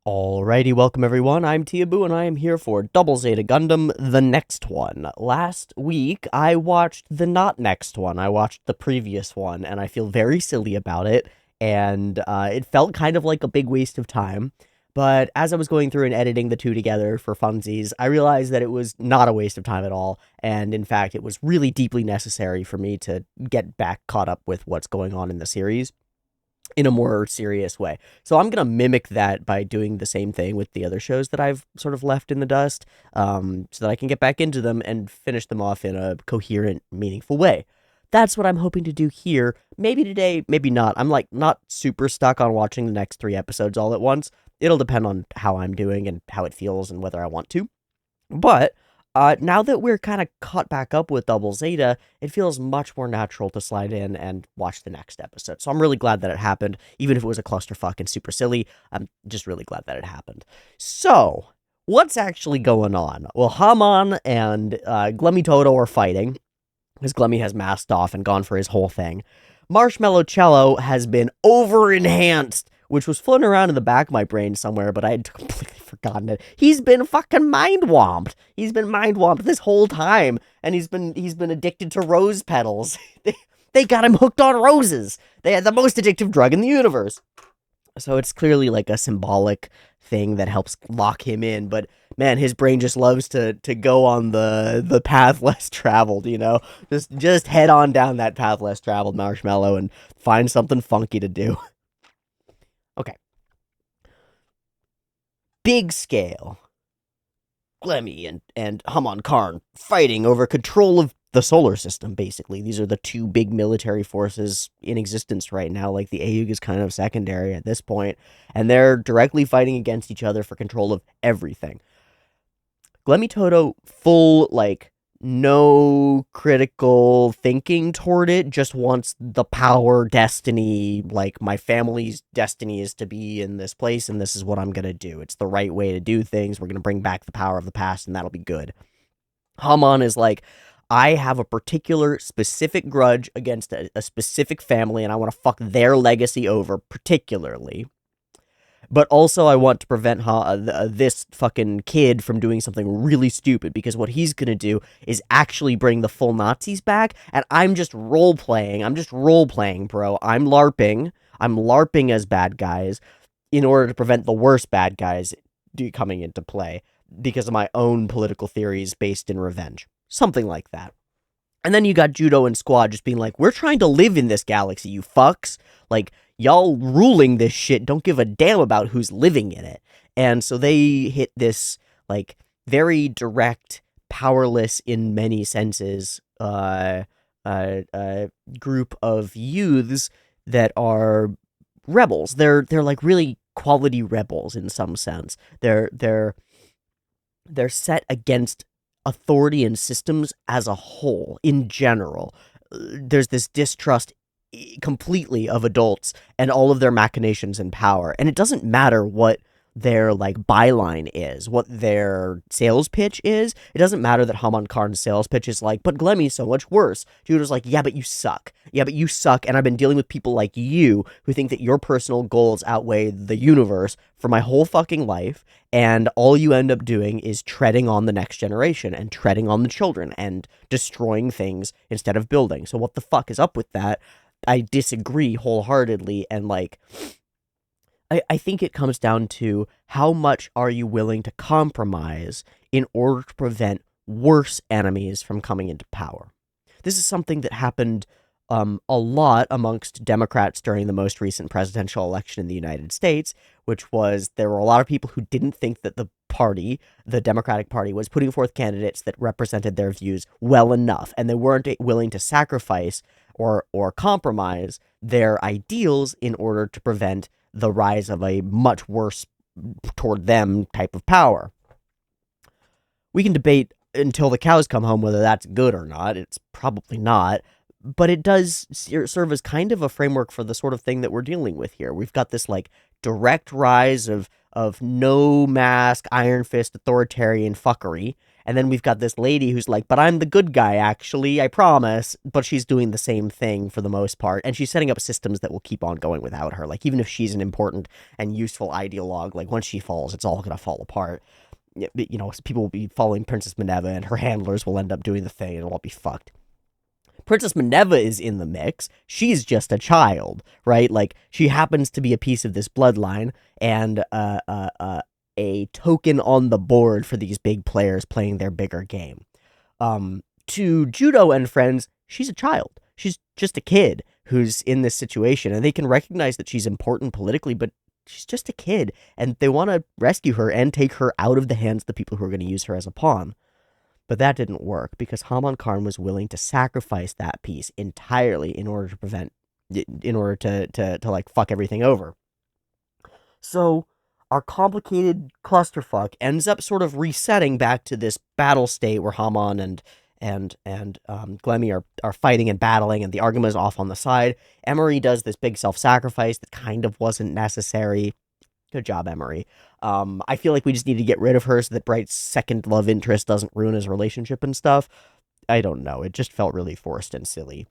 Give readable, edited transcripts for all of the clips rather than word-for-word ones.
Alrighty, welcome everyone. I'm Teeaboo, and I am here for Double Zeta Gundam, the next one. Last week, I watched the not next one. I watched the previous one, and I feel very silly about it, and it felt kind of like a big waste of time. But as I was going through and editing the two together for funsies, I realized that it was not a waste of time at all, and in fact, it was really deeply necessary for me to get back caught up with what's going on in the series in a more serious way. So I'm going to mimic that by doing the same thing with the other shows that I've sort of left in the dust, so that I can get back into them and finish them off in a coherent, meaningful way. That's what I'm hoping to do here. Maybe today, maybe not. I'm like not super stuck on watching the next 3 episodes all at once. It'll depend on how I'm doing and how it feels and whether I want to. But now that we're kind of caught back up with Double Zeta, it feels much more natural to slide in and watch the next episode. So I'm really glad that it happened, even if it was a clusterfuck and super silly. I'm just really glad that it happened. So, what's actually going on? Well, Haman and Glemmy Toto are fighting, because Glemmy has masked off and gone for his whole thing. Marshmallow Cello has been over-enhanced, which was floating around in the back of my brain somewhere, but I had completely forgotten it. He's been fucking mind-womped. He's been mind-womped this whole time, and he's been addicted to rose petals. They got him hooked on roses. They had the most addictive drug in the universe. So it's clearly like a symbolic thing that helps lock him in, but man, his brain just loves to go on the path less traveled, you know? Just head on down that path less traveled, Marshmallow, and find something funky to do. Okay. Big scale. Glemmy and Haman Karn fighting over control of the solar system, basically. These are the two big military forces in existence right now. Like, the AUG is kind of secondary at this point, and they're directly fighting against each other for control of everything. Glemmy Toto, full, like, no critical thinking toward it, just wants the power, destiny, like, my family's destiny is to be in this place, and this is what I'm gonna do. It's the right way to do things. We're gonna bring back the power of the past, and that'll be good. Haman is like, I have a particular specific grudge against a specific family, and I want to fuck their legacy over, particularly. But also, I want to prevent this fucking kid from doing something really stupid, because what he's gonna do is actually bring the full Nazis back, and I'm just role-playing. I'm just role-playing, bro. I'm LARPing. I'm LARPing as bad guys in order to prevent the worst bad guys coming into play because of my own political theories based in revenge. Something like that. And then you got Judo and Squad just being like, we're trying to live in this galaxy, you fucks. Like, y'all ruling this shit don't give a damn about who's living in it. And so they hit this, like, very direct, powerless in many senses, group of youths that are rebels. They're like really quality rebels in some sense. They're set against authority and systems as a whole, in general. There's this distrust completely of adults and all of their machinations and power. And it doesn't matter what their, like, byline is, what their sales pitch is. It doesn't matter that Haman Karn's sales pitch is like, but Glemmy's so much worse. Judo's like, yeah, but you suck. Yeah, but you suck, and I've been dealing with people like you who think that your personal goals outweigh the universe for my whole fucking life, and all you end up doing is treading on the next generation and treading on the children and destroying things instead of building. So what the fuck is up with that? I disagree wholeheartedly, and, like, I think it comes down to how much are you willing to compromise in order to prevent worse enemies from coming into power. This is something that happened a lot amongst Democrats during the most recent presidential election in the United States, which was there were a lot of people who didn't think that the party, the Democratic Party, was putting forth candidates that represented their views well enough, and they weren't willing to sacrifice or compromise their ideals in order to prevent the rise of a much worse toward them type of power. We can debate until the cows come home whether that's good or not. It's probably not, but it does serve as kind of a framework for the sort of thing that we're dealing with here. We've got this, like, direct rise of no mask, iron fist authoritarian fuckery, And then we've got this lady who's like, but I'm the good guy, actually, I promise. But she's doing the same thing for the most part. And she's setting up systems that will keep on going without her. Like, even if she's an important and useful ideologue, like, once she falls, it's all going to fall apart. You know, people will be following Princess Minerva, and her handlers will end up doing the thing, and it'll all be fucked. Princess Minerva is in the mix. She's just a child, right? Like, she happens to be a piece of this bloodline, and a token on the board for these big players playing their bigger game. To Judo and friends, she's a child. She's just a kid who's in this situation, and they can recognize that she's important politically, but she's just a kid, and they want to rescue her and take her out of the hands of the people who are going to use her as a pawn. But that didn't work because Haman Karn was willing to sacrifice that piece entirely in order to like fuck everything over. So our complicated clusterfuck ends up sort of resetting back to this battle state where Haman and Glemmy are fighting and battling, and the Argama is off on the side. Emary does this big self-sacrifice that kind of wasn't necessary. Good job, Emary. I feel like we just need to get rid of her so that Bright's second love interest doesn't ruin his relationship and stuff. I don't know. It just felt really forced and silly.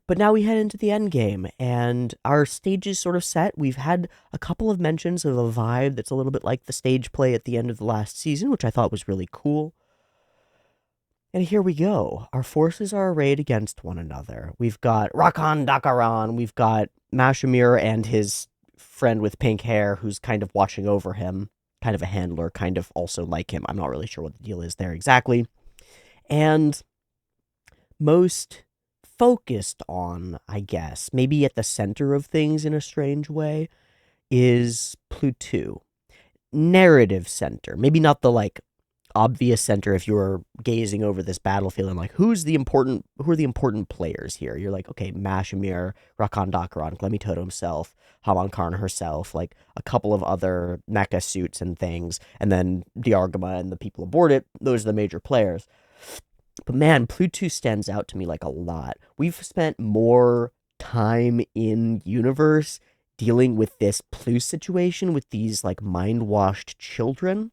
But now we head into the end game, and our stage is sort of set. We've had a couple of mentions of a vibe that's a little bit like the stage play at the end of the last season, which I thought was really cool. And here we go. Our forces are arrayed against one another. We've got Rakan Dakaran, we've got Mashymre and his friend with pink hair who's kind of watching over him, kind of a handler, kind of also like him. I'm not really sure what the deal is there exactly. And most focused on, I guess, maybe at the center of things in a strange way, is Pluto. Narrative center. Maybe not the, like, obvious center if you're gazing over this battlefield and like, who are the important players here? You're like, okay, Mashymre, Rakan Dakaran, Glemmy Toto himself, Haman Karn herself, like a couple of other mecha suits and things, and then the Argama and the people aboard it. Those are the major players. But man, Pluto stands out to me like a lot. We've spent more time in universe dealing with this Pluto situation with these like mind-washed children,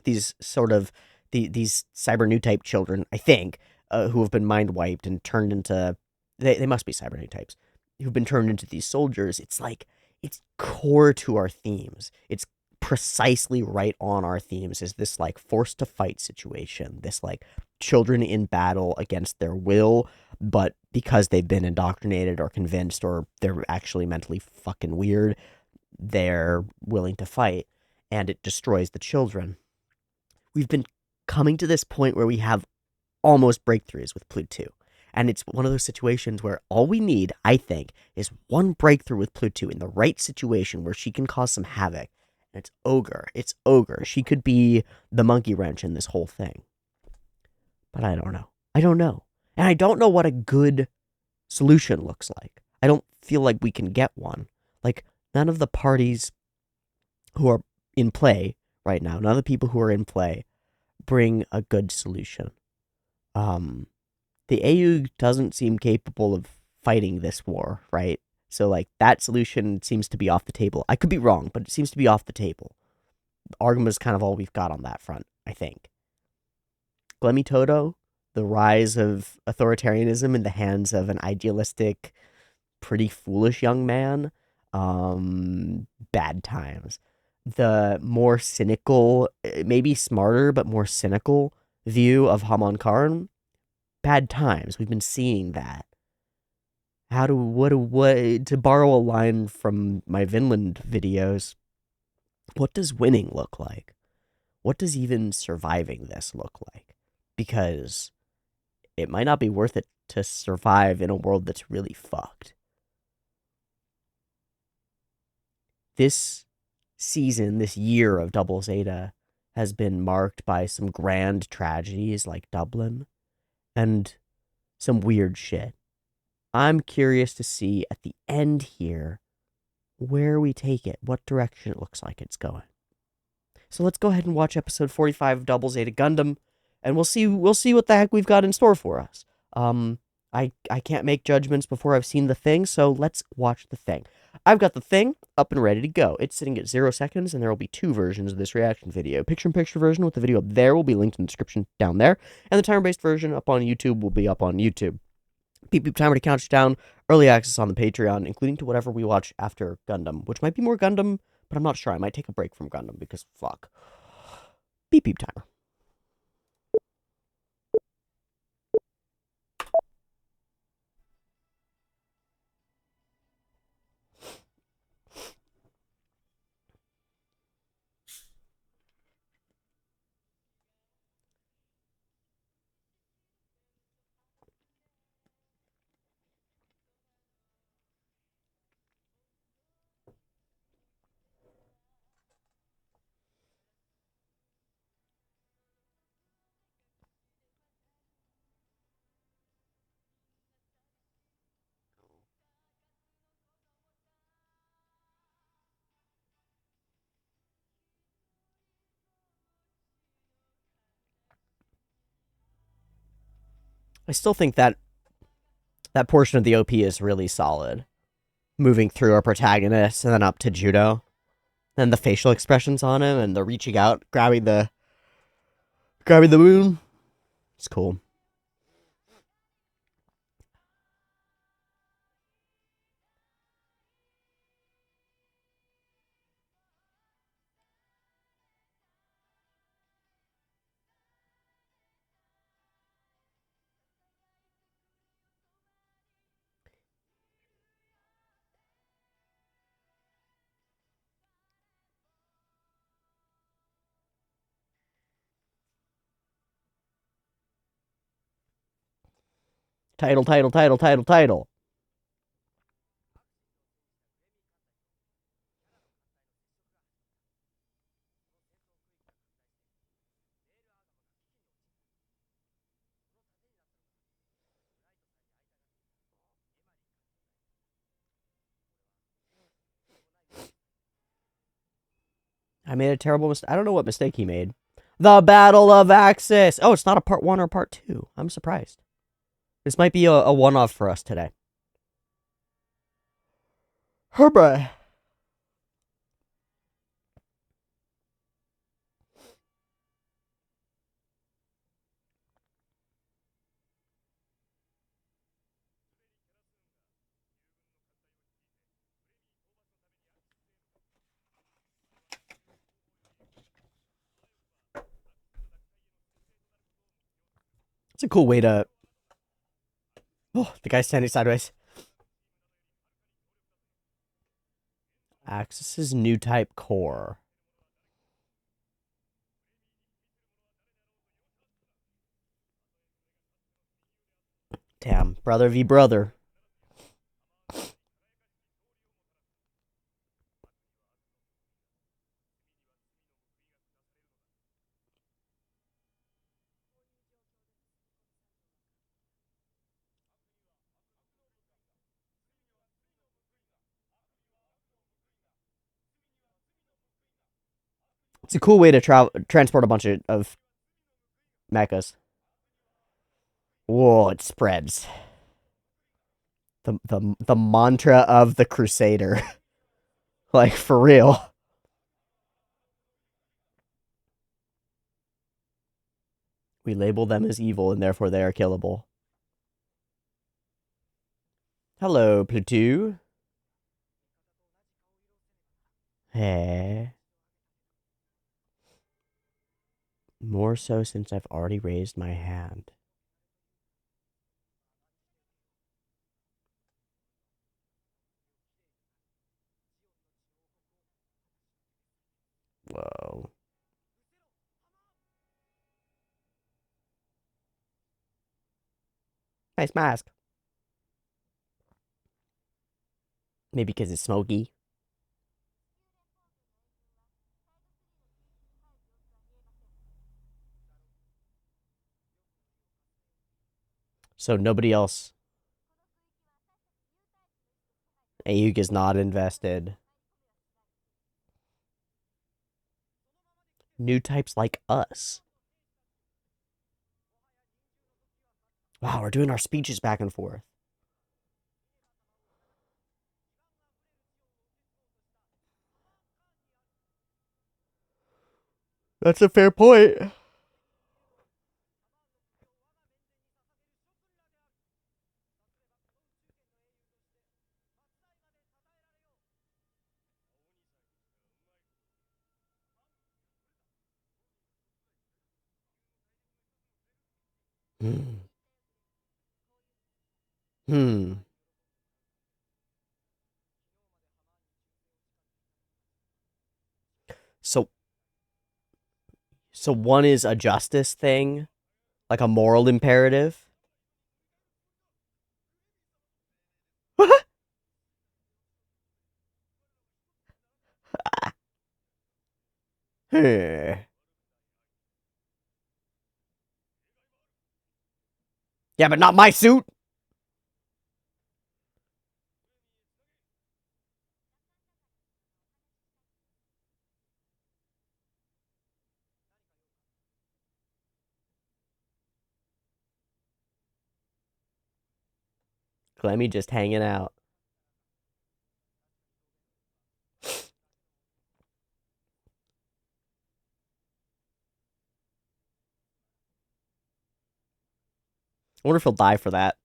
these sort of these cyber Newtype children, I think, who have been mind wiped and turned into they must be cyber Newtypes who've been turned into these soldiers. It's like it's core to our themes. It's precisely right on our themes. Is this like forced to fight situation? This like children in battle against their will, but because they've been indoctrinated or convinced or they're actually mentally fucking weird, they're willing to fight, and it destroys the children. We've been coming to this point where we have almost breakthroughs with Pluto. And it's one of those situations where all we need, I think, is one breakthrough with Pluto in the right situation where she can cause some havoc. And it's Ogre. It's Ogre. She could be the monkey wrench in this whole thing. But I don't know. And I don't know what a good solution looks like. I don't feel like we can get one. Like, none of the parties who are in play right now, none of the people who are in play bring a good solution. The AU doesn't seem capable of fighting this war, right? So, like, that solution seems to be off the table. I could be wrong, but it seems to be off the table. Argama's kind of all we've got on that front, I think. Glemmy Toto, the rise of authoritarianism in the hands of an idealistic, pretty foolish young man. Bad times. The more cynical, maybe smarter, but more cynical view of Haman Karn, bad times. We've been seeing that. To borrow a line from my Vinland videos, what does winning look like? What does even surviving this look like? Because it might not be worth it to survive in a world that's really fucked. This season, this year of Double Zeta has been marked by some grand tragedies like Dublin and some weird shit. I'm curious to see at the end here where we take it, what direction it looks like it's going. So let's go ahead and watch episode 45 of Double Zeta Gundam, and we'll see what the heck we've got in store for us. I can't make judgments before I've seen the thing, so let's watch the thing. I've got the thing up and ready to go. It's sitting at 0 seconds, and there will be 2 versions of this reaction video. Picture-in-picture version with the video up there will be linked in the description down there, and the timer-based version up on YouTube will be up on YouTube. PiP timer to count you down, early access on the Patreon, including to whatever we watch after Gundam, which might be more Gundam, but I'm not sure. I might take a break from Gundam because fuck. PiP timer. I still think that portion of the OP is really solid. Moving through our protagonist and then up to Judo. And the facial expressions on him and the reaching out, grabbing the moon. It's cool. Title, title, title, title, title. I made a terrible mistake. I don't know what mistake he made. The Battle of Axis. Oh, it's not a part 1 or part 2. I'm surprised. This might be a one-off for us today. Herbert. It's a cool way to... Oh, the guy's standing sideways. Axis's Newtype core. Damn, brother v brother. It's a cool way to transport a bunch of mechas. Whoa, it spreads. The mantra of the Crusader. Like, for real. We label them as evil, and therefore they are killable. Hello, Plateau. Hey. More so since I've already raised my hand. Whoa. Nice mask. Maybe because it's smoky. So nobody else. Ayuk is not invested. Newtypes like us. Wow, we're doing our speeches back and forth. That's a fair point. Hmm. Hmm. So so one is a justice thing, like a moral imperative. Yeah, but not my suit. Clemmy just hanging out. I wonder if he'll die for that.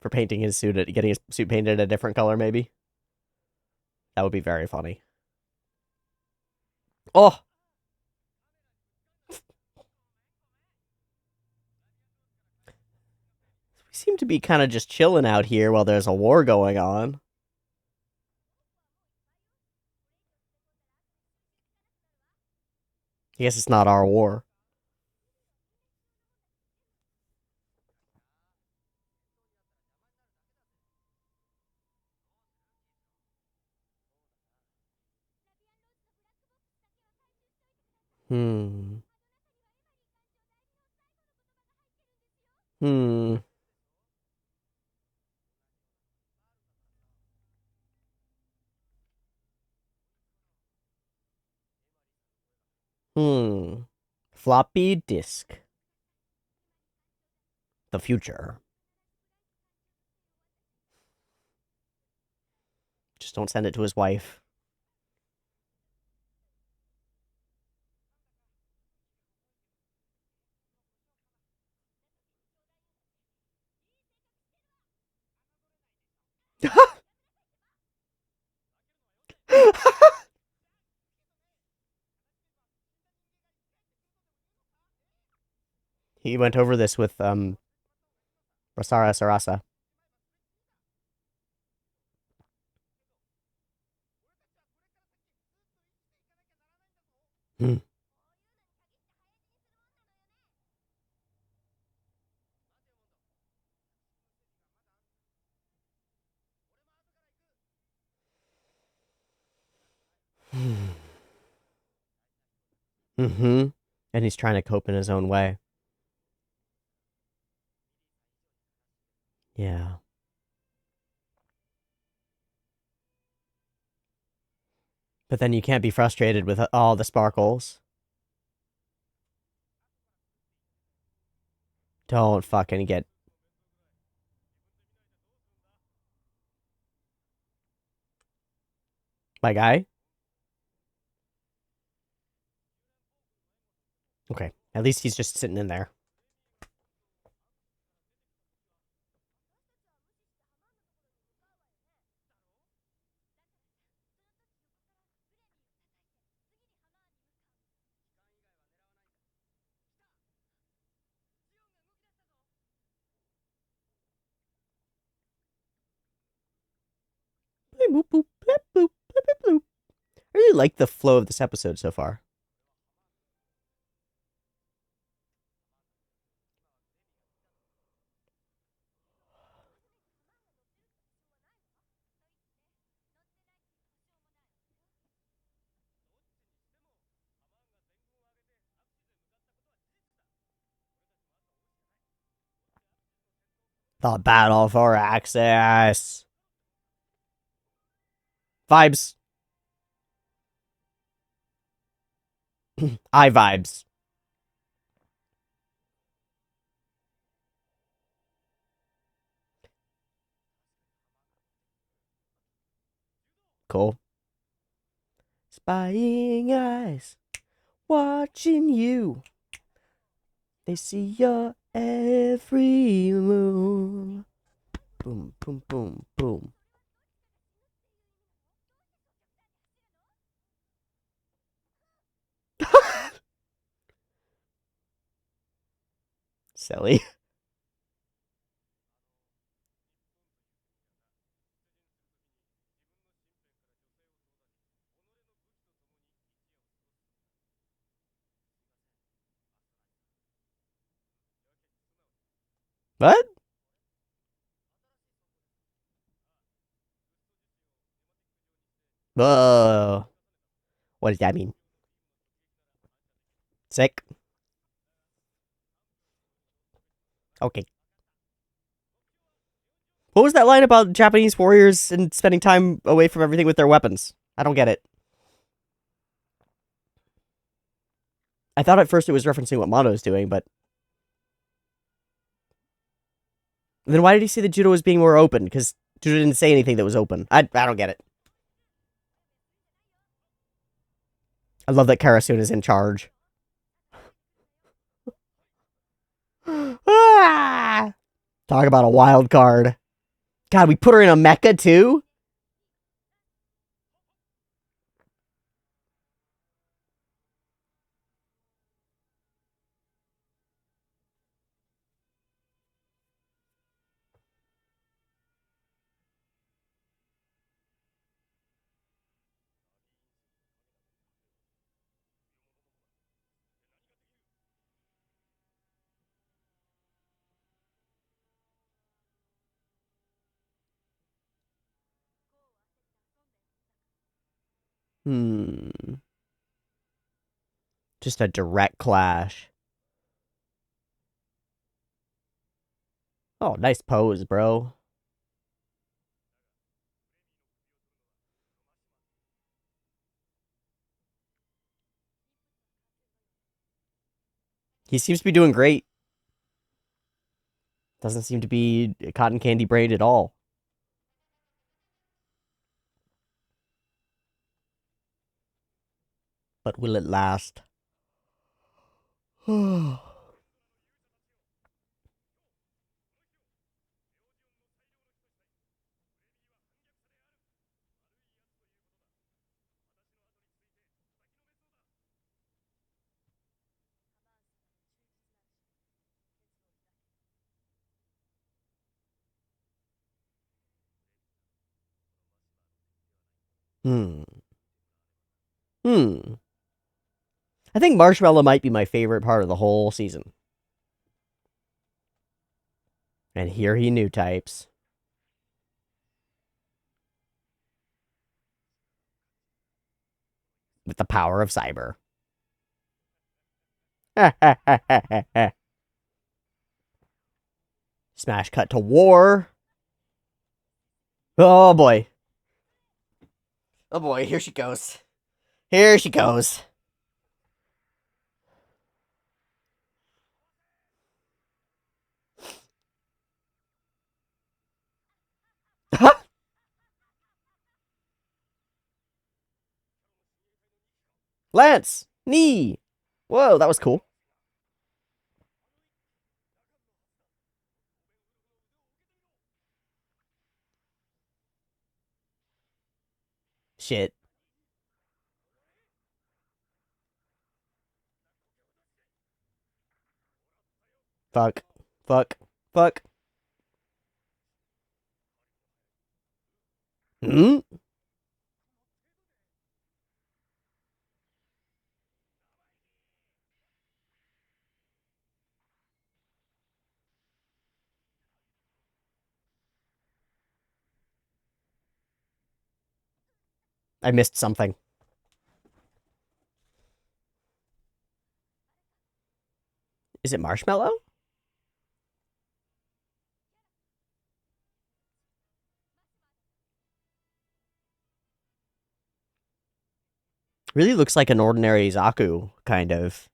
For painting his suit, getting his suit painted a different color, maybe. That would be very funny. Oh, we seem to be kind of just chilling out here while there's a war going on. I guess it's not our war. Hmm. Hmm. Hmm. Floppy disk. The future. Just don't send it to his wife. He went over this with Rasara Sarasa. Hmm. Mm-hmm. And he's trying to cope in his own way. Yeah. But then you can't be frustrated with all the sparkles. Don't fucking get my guy. Okay. At least he's just sitting in there. Boop, boop, boop, boop, boop, boop. I really like the flow of this episode so far. The battle for access. Vibes. I vibes. Cool. Spying eyes watching you. They see your every move. Boom, boom, boom, boom. Silly. What? Whoa. What does that mean? Sick? Okay. What was that line about Japanese warriors and spending time away from everything with their weapons? I don't get it. I thought at first it was referencing what Mono's doing, but then why did he say that Judo was being more open? Because Judo didn't say anything that was open. I don't get it. I love that Karasuna's in charge. Ah! Talk about a wild card. God, we put her in a mecha too? Just a direct clash. Oh, nice pose, bro. He seems to be doing great. Doesn't seem to be cotton candy braid at all. But will it last? Hmm. Hmm. I think Marshmallow might be my favorite part of the whole season. And here he new types. With the power of cyber. Smash cut to war. Oh boy. Oh boy, here she goes. Here she goes. Lance! Knee! Whoa, that was cool. Shit. Fuck. Fuck. Fuck. Hmm? I missed something. Is it Marshmallow? Really looks like an ordinary Zaku, kind of.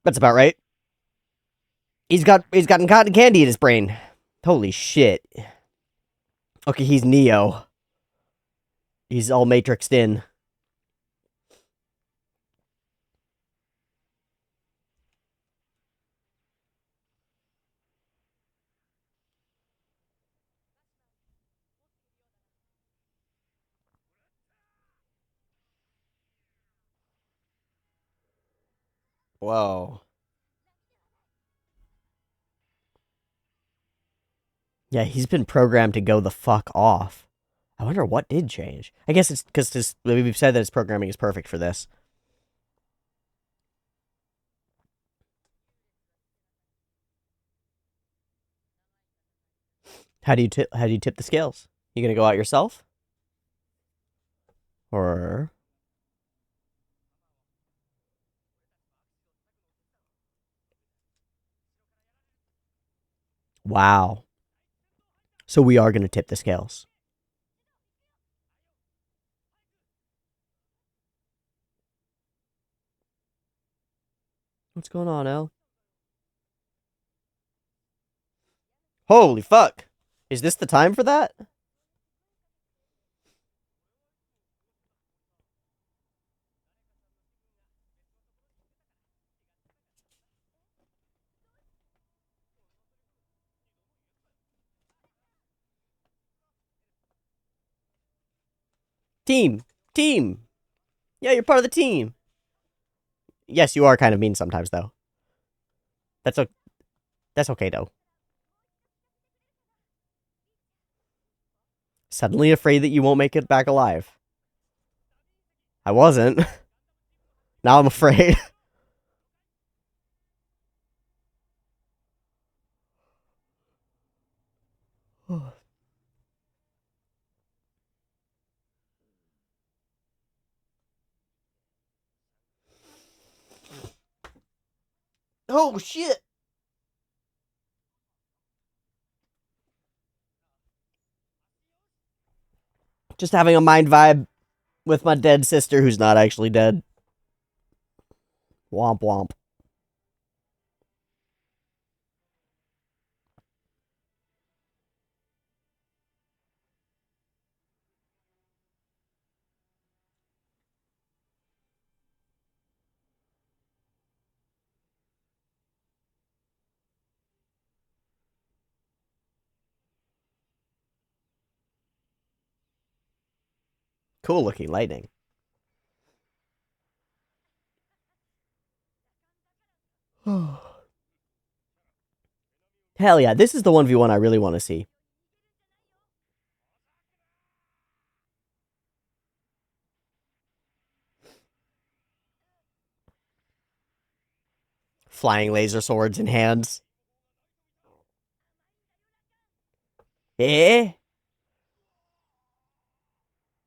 That's about right. He's gotten cotton candy in his brain. Holy shit. Okay, he's Neo. He's all matrixed in. Whoa. Yeah, he's been programmed to go the fuck off. I wonder what did change. I guess it's because we've said that his programming is perfect for this. How do you tip the scales? You gonna go out yourself? Or wow. So we are gonna tip the scales. What's going on, El? Holy fuck. Is this the time for that? Team. Team. Yeah, you're part of the team. Yes, you are kind of mean sometimes, though. That's okay, though. Suddenly afraid that you won't make it back alive. I wasn't. Now I'm afraid. Oh, shit. Just having a mind vibe with my dead sister who's not actually dead. Womp womp. Cool looking lighting. Hell yeah, this is the 1v1 I really want to see. Flying laser swords in hands. Eh?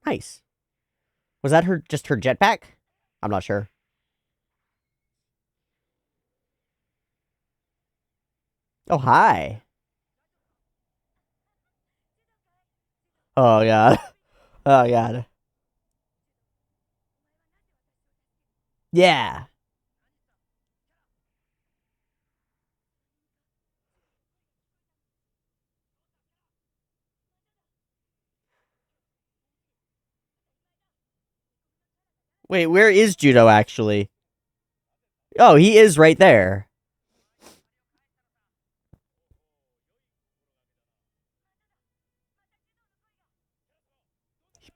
Nice. Was that just her jetpack? I'm not sure. Oh, hi. Oh, God. Oh, God. Yeah. Wait, where is Judo, actually? Oh, he is right there.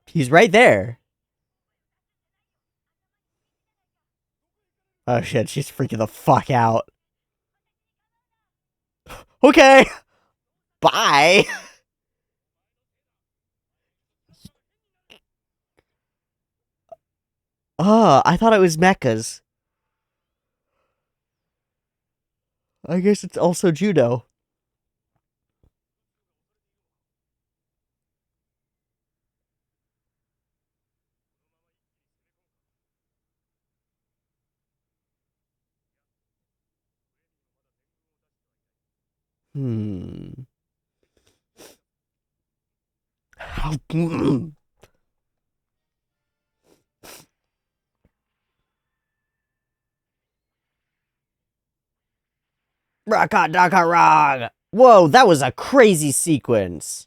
He's right there. Oh, shit, she's freaking the fuck out. Okay. Bye. Oh, I thought it was mechas. I guess it's also Judo. Hmm. Rakadakarag! Whoa, that was a crazy sequence.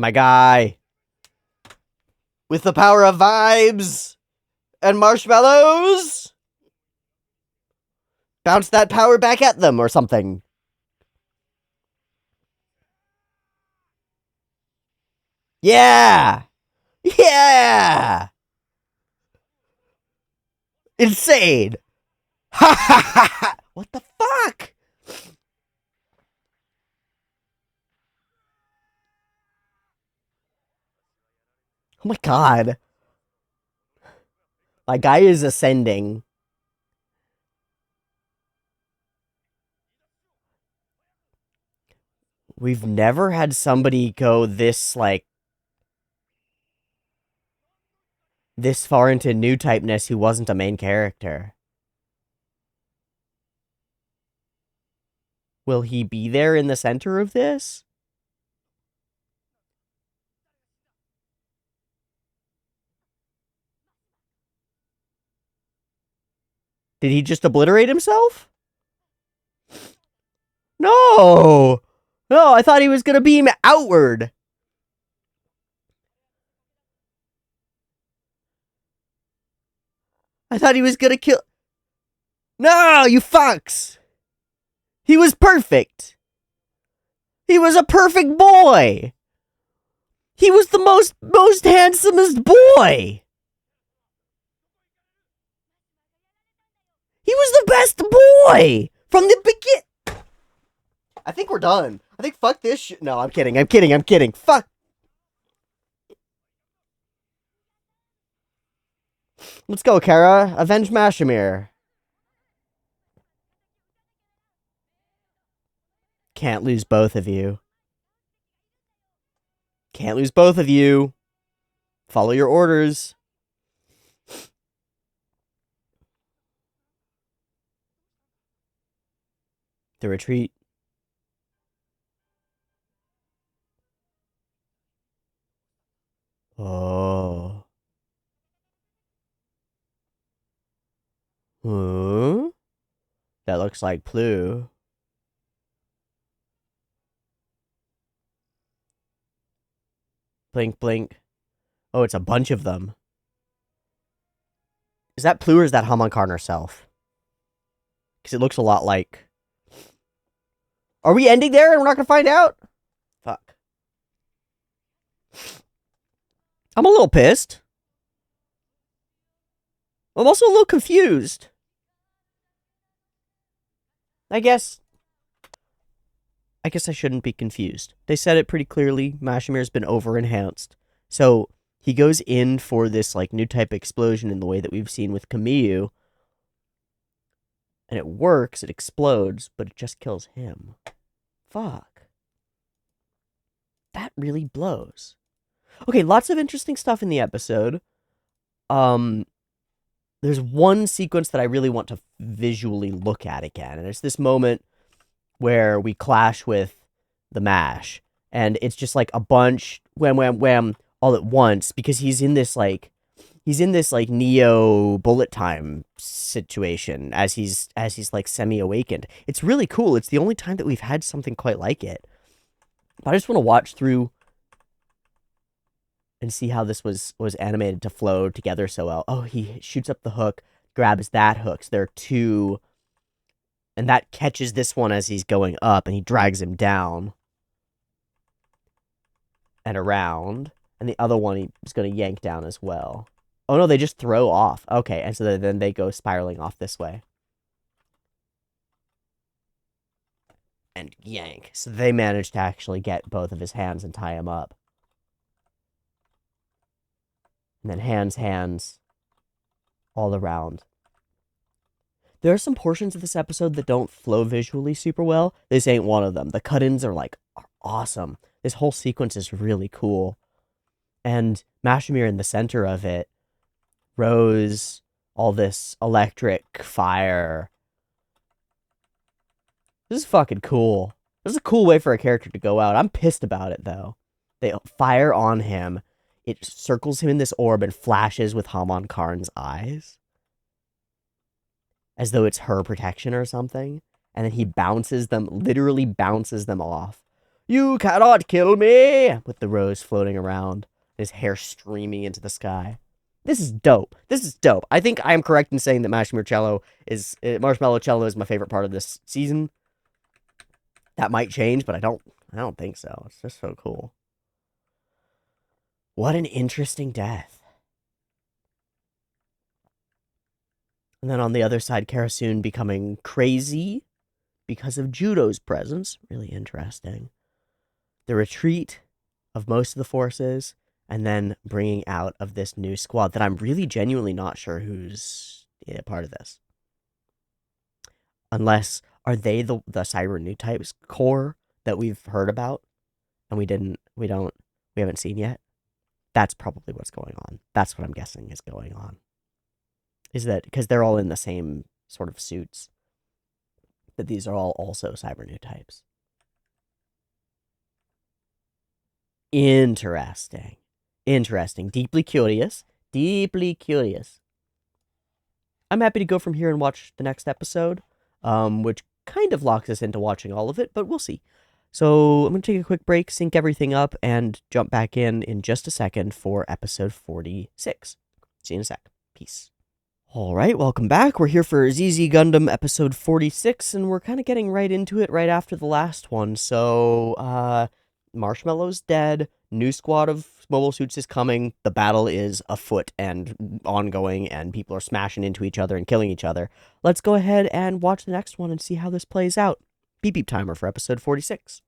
My guy. With the power of vibes and marshmallows. Bounce that power back at them or something. Yeah! Yeah! Insane! Ha ha ha ha! What the fuck? Oh my god. My guy is ascending. We've never had somebody go this, like, this far into Newtypeness who wasn't a main character. Will he be there in the center of this? Did he just obliterate himself? No! No, I thought he was gonna beam outward. I thought he was gonna kill... No, you fucks! He was perfect! He was a perfect boy! He was the most handsomest boy! He was the best boy! From the beginning! I think we're done. I think fuck this shit. No, I'm kidding, I'm kidding, I'm kidding. Fuck! Let's go, Kara. Avenge Mashymre. Can't lose both of you. Can't lose both of you. Follow your orders. The retreat. Oh. Huh? That looks like Plu. Blink, blink. Oh, it's a bunch of them. Is that Plu or is that Hamonkarn herself? Because it looks a lot like... Are we ending there and we're not going to find out? Fuck. I'm a little pissed. I'm also a little confused. I guess I shouldn't be confused. They said it pretty clearly. Mashymre's been over-enhanced. So he goes in for this like Newtype explosion in the way that we've seen with Kamyu. And it works, it explodes, but it just kills him. Fuck. That really blows. Okay, lots of interesting stuff in the episode. There's one sequence that I really want to visually look at again, and it's this moment where we clash with the Mash, and it's just like a bunch wham wham wham all at once because he's in this like Neo bullet time situation as he's like semi-awakened. It's really cool. It's the only time that we've had something quite like it. But I just want to watch through and see how this was animated to flow together so well. Oh, he shoots up the hook, grabs that hook. So there are two, and that catches this one as he's going up, and he drags him down and around. And the other one he's going to yank down as well. Oh no, they just throw off. Okay, and so then they go spiraling off this way. And yank. So they managed to actually get both of his hands and tie him up. And then hands, all around. There are some portions of this episode that don't flow visually super well. This ain't one of them. The cut-ins are awesome. This whole sequence is really cool. And Mashymre in the center of it, Rose, all this electric fire. This is fucking cool. This is a cool way for a character to go out. I'm pissed about it, though. They fire on him. It circles him in this orb and flashes with Hamon Karn's eyes. As though it's her protection or something. And then he bounces them, literally bounces them off. You cannot kill me! With the rose floating around. His hair streaming into the sky. This is dope. This is dope. I think I am correct in saying that Marshmallow Cello is my favorite part of this season. That might change, but I don't think so. It's just so cool. What an interesting death. And then on the other side, Karasun becoming crazy because of Judo's presence. Really interesting. The retreat of most of the forces, and then bringing out of this new squad that I'm really genuinely not sure who's a part of this. Unless, are they the Cyber Newtypes core that we've heard about and we haven't seen yet? That's probably what's going on. That's what I'm guessing is going on. Is that because they're all in the same sort of suits, that these are all also Cyber Newtypes. Interesting. Interesting. Deeply curious. Deeply curious. I'm happy to go from here and watch the next episode, which kind of locks us into watching all of it, but we'll see. So I'm going to take a quick break, sync everything up, and jump back in just a second for episode 46. See you in a sec. Peace. All right, welcome back. We're here for ZZ Gundam episode 46, and we're kind of getting right into it right after the last one. So, Marshmallow's dead. New squad of mobile suits is coming. The battle is afoot and ongoing, and people are smashing into each other and killing each other. Let's go ahead and watch the next one and see how this plays out. Beep beep timer for episode 46.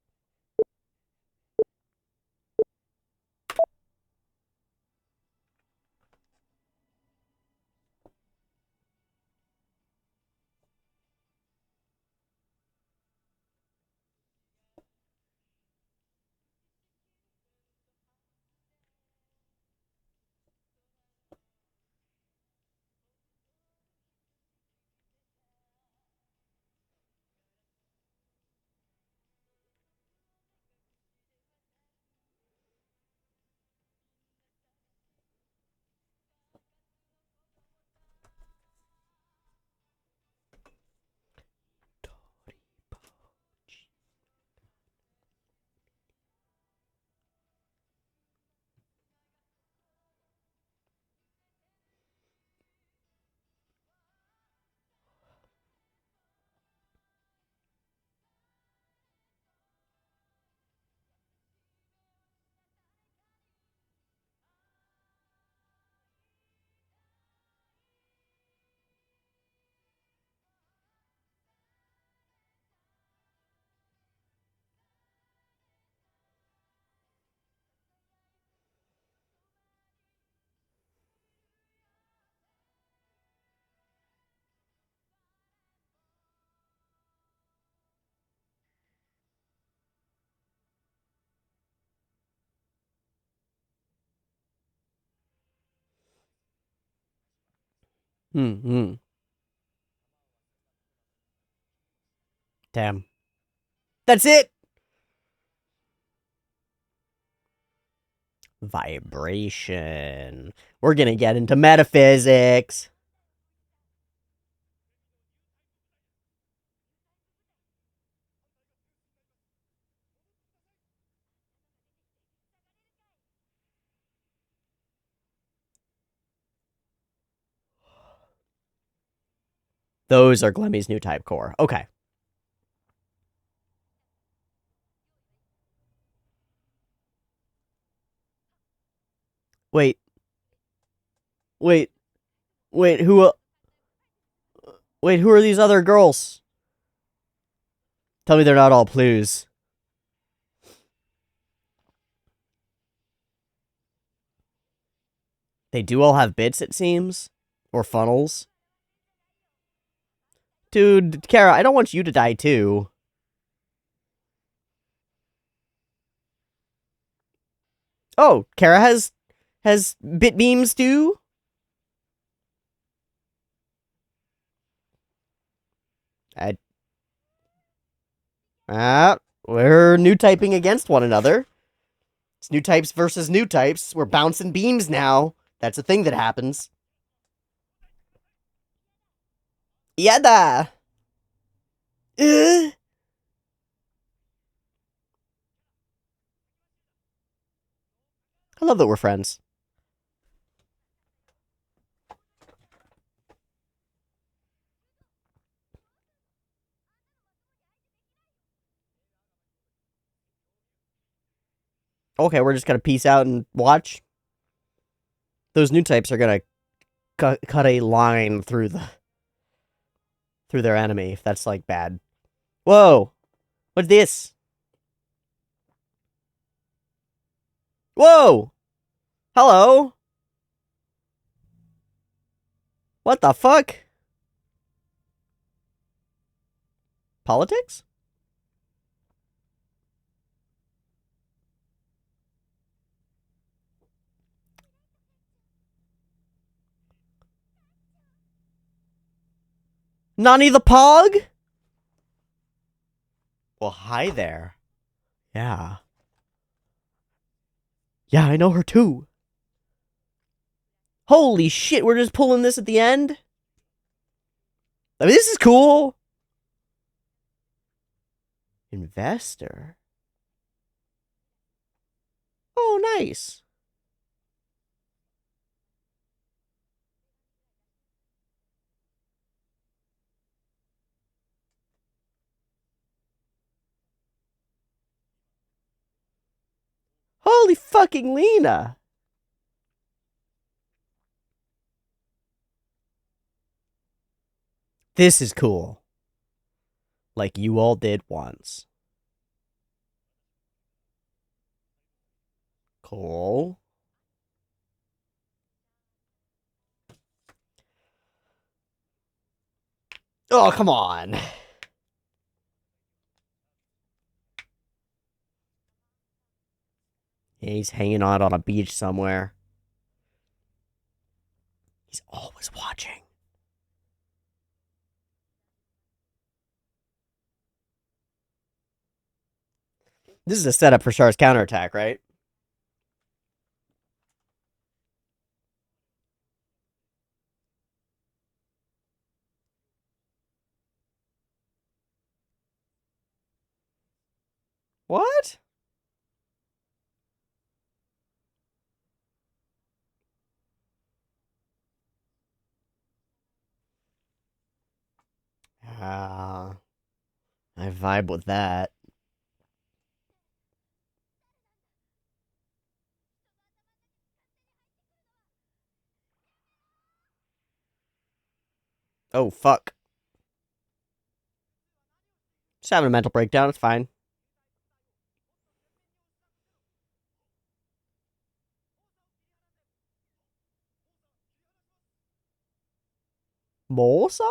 Damn. That's it! Vibration. We're gonna get into metaphysics. Those are Glemmy's Newtype core. Okay. Wait. Wait. Wait, who are these other girls? Tell me they're not all Plews. They do all have bits, it seems. Or funnels. Dude, Kara, I don't want you to die too. Oh, Kara has bit beams too? I We're new typing against one another. It's new types versus new types. We're bouncing beams now. That's a thing that happens. Yada! I love that we're friends. Okay, we're just gonna peace out and watch. Those new types are gonna cut a line through their enemy, if that's, like, bad. Whoa! What's this? Whoa! Hello? What the fuck? Politics? Nani the Pog? Well, hi there. Yeah. Yeah, I know her too. Holy shit, we're just pulling this at the end? I mean, this is cool. Investor? Oh, nice. Holy fucking Lena. This is cool. Like you all did once. Cool. Oh, come on. He's hanging out on a beach somewhere. He's always watching. This is a setup for Char's counterattack, right? What? Ah, I vibe with that. Oh, fuck. Just having a mental breakdown, it's fine. Mosa?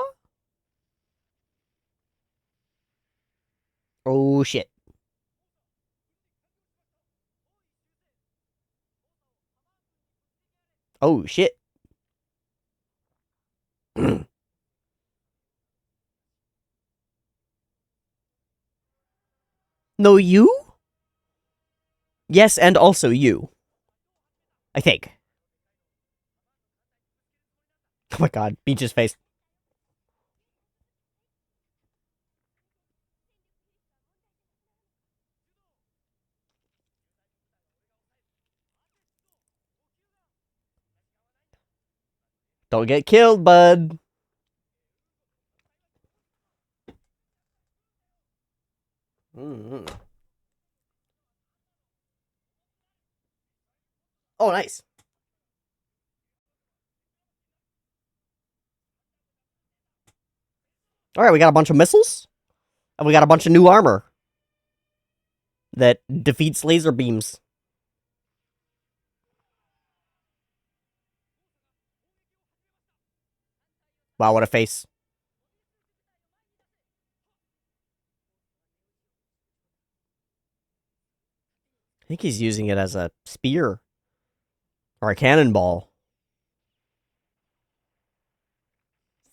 Oh, shit. Oh, shit. No, you? Yes, and also you. I think. Oh my god, Beach's face. Don't get killed, bud. Mm-hmm. Oh, nice. Alright, we got a bunch of missiles. And we got a bunch of new armor. That defeats laser beams. Wow, what a face. I think he's using it as a spear. Or a cannonball.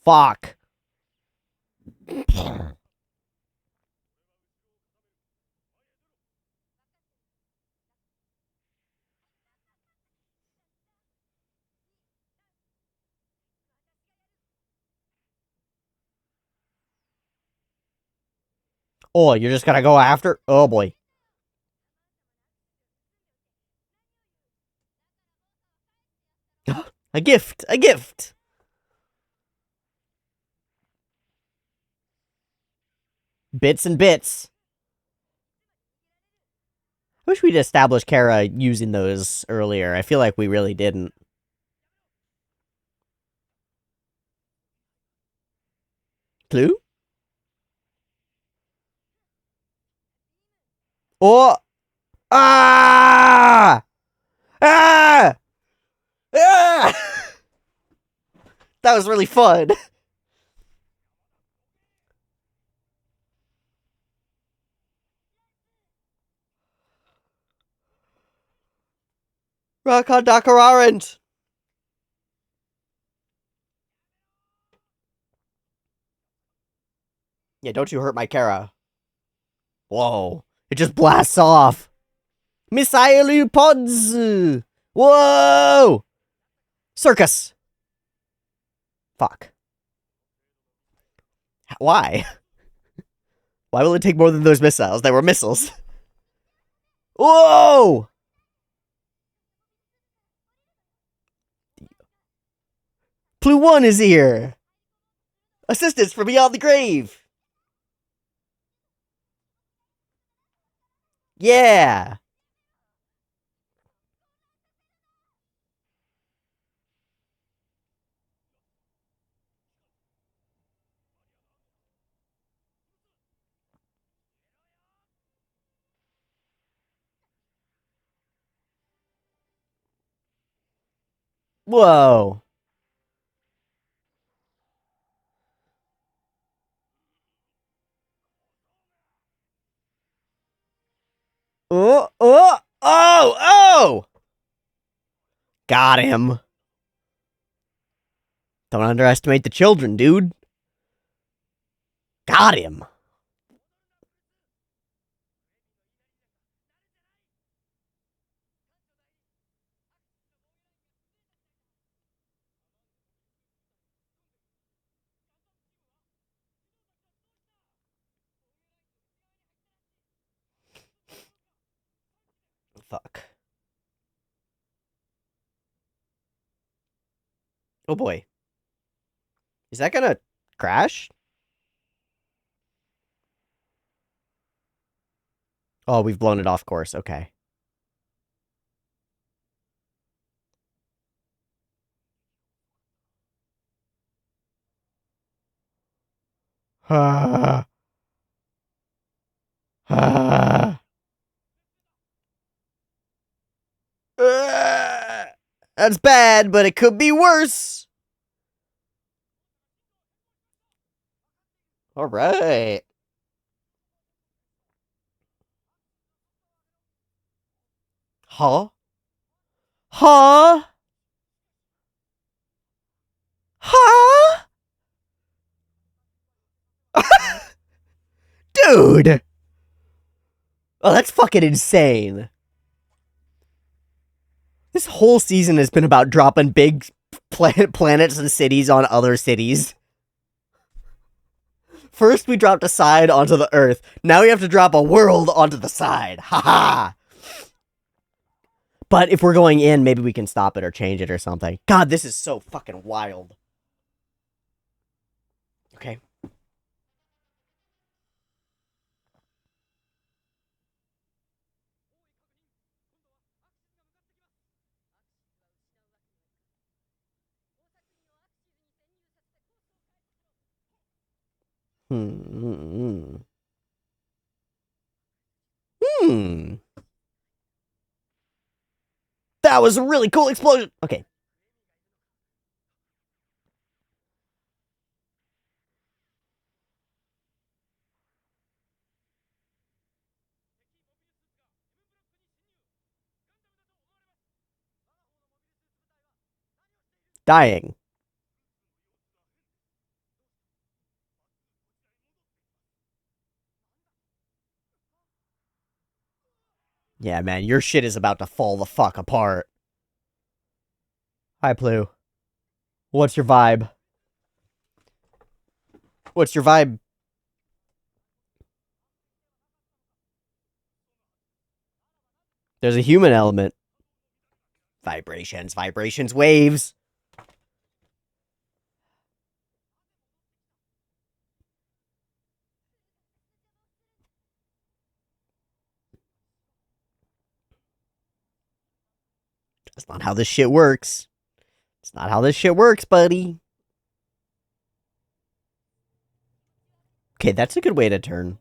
Fuck. Oh, you're just gonna go after? Oh, boy. A gift! A gift! Bits and bits. I wish we'd established Kara using those earlier. I feel like we really didn't. Clue? Oh! Ah! Ah! Ah! That was really fun. Rakan Dakararant! Yeah, don't you hurt my Kara. Whoa. It just blasts off. Missile pods! Whoa! Circus! Fuck. Why? Why will it take more than those missiles? They were missiles. Whoa! Clue 1 is here! Assistance from beyond the grave! Yeah! Whoa! Oh! Oh! Oh! Oh! Got him. Don't underestimate the children, dude. Got him. Fuck. Oh boy. Is that gonna crash? Oh, we've blown it off course. Okay. That's bad, but it could be worse. All right. Huh? Huh? Huh? Dude! Oh, that's fucking insane. This whole season has been about dropping big planets and cities on other cities. First, we dropped a side onto the Earth. Now we have to drop a world onto the side. Haha! But if we're going in, maybe we can stop it or change it or something. God, this is so fucking wild. Okay. Hmm. That was a really cool explosion. Okay. Dying. Yeah, man, your shit is about to fall the fuck apart. Hi, Plu. What's your vibe? What's your vibe? There's a human element. Vibrations, vibrations, waves. That's not how this shit works. It's not how this shit works, buddy. Okay, that's a good way to turn.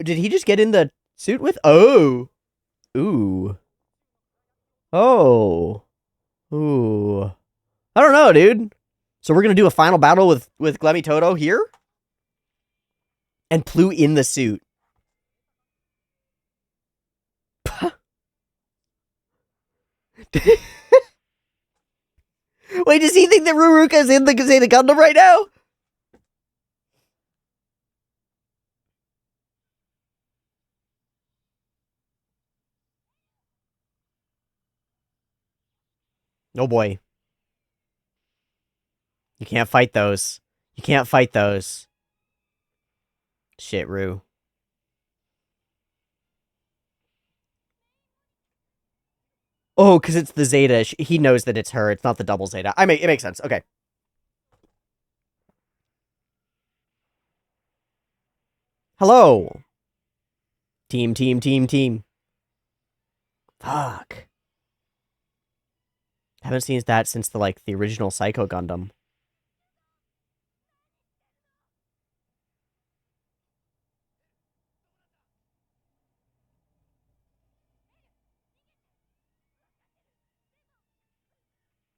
Did he just get in the suit with? Oh. Ooh. Oh. Ooh. I don't know, dude. So we're gonna do a final battle with Glemmy Toto here? And Plu in the suit. Wait, does he think that Ruruka's in the Zeta Gundam right now? Oh boy. You can't fight those. You can't fight those. Shit, Ru. Oh, because it's the Zeta. He knows that it's her. It's not the double Zeta. It makes sense. Okay. Hello. Team, team, team, team. Fuck. Haven't seen that since the original Psycho Gundam.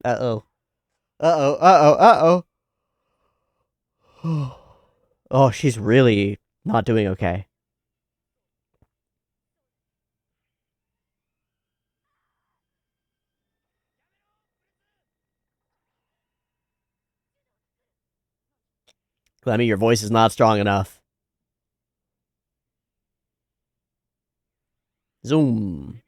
Uh-oh. Uh-oh, uh-oh, uh-oh. Oh, she's really not doing okay. Glemmy, your voice is not strong enough. Zoom.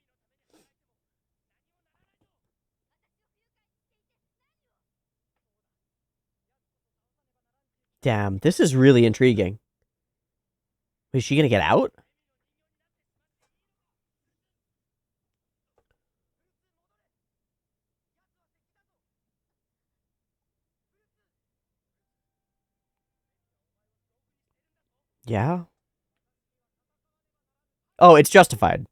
Damn, this is really intriguing. Is she gonna get out? Yeah. Oh, it's justified.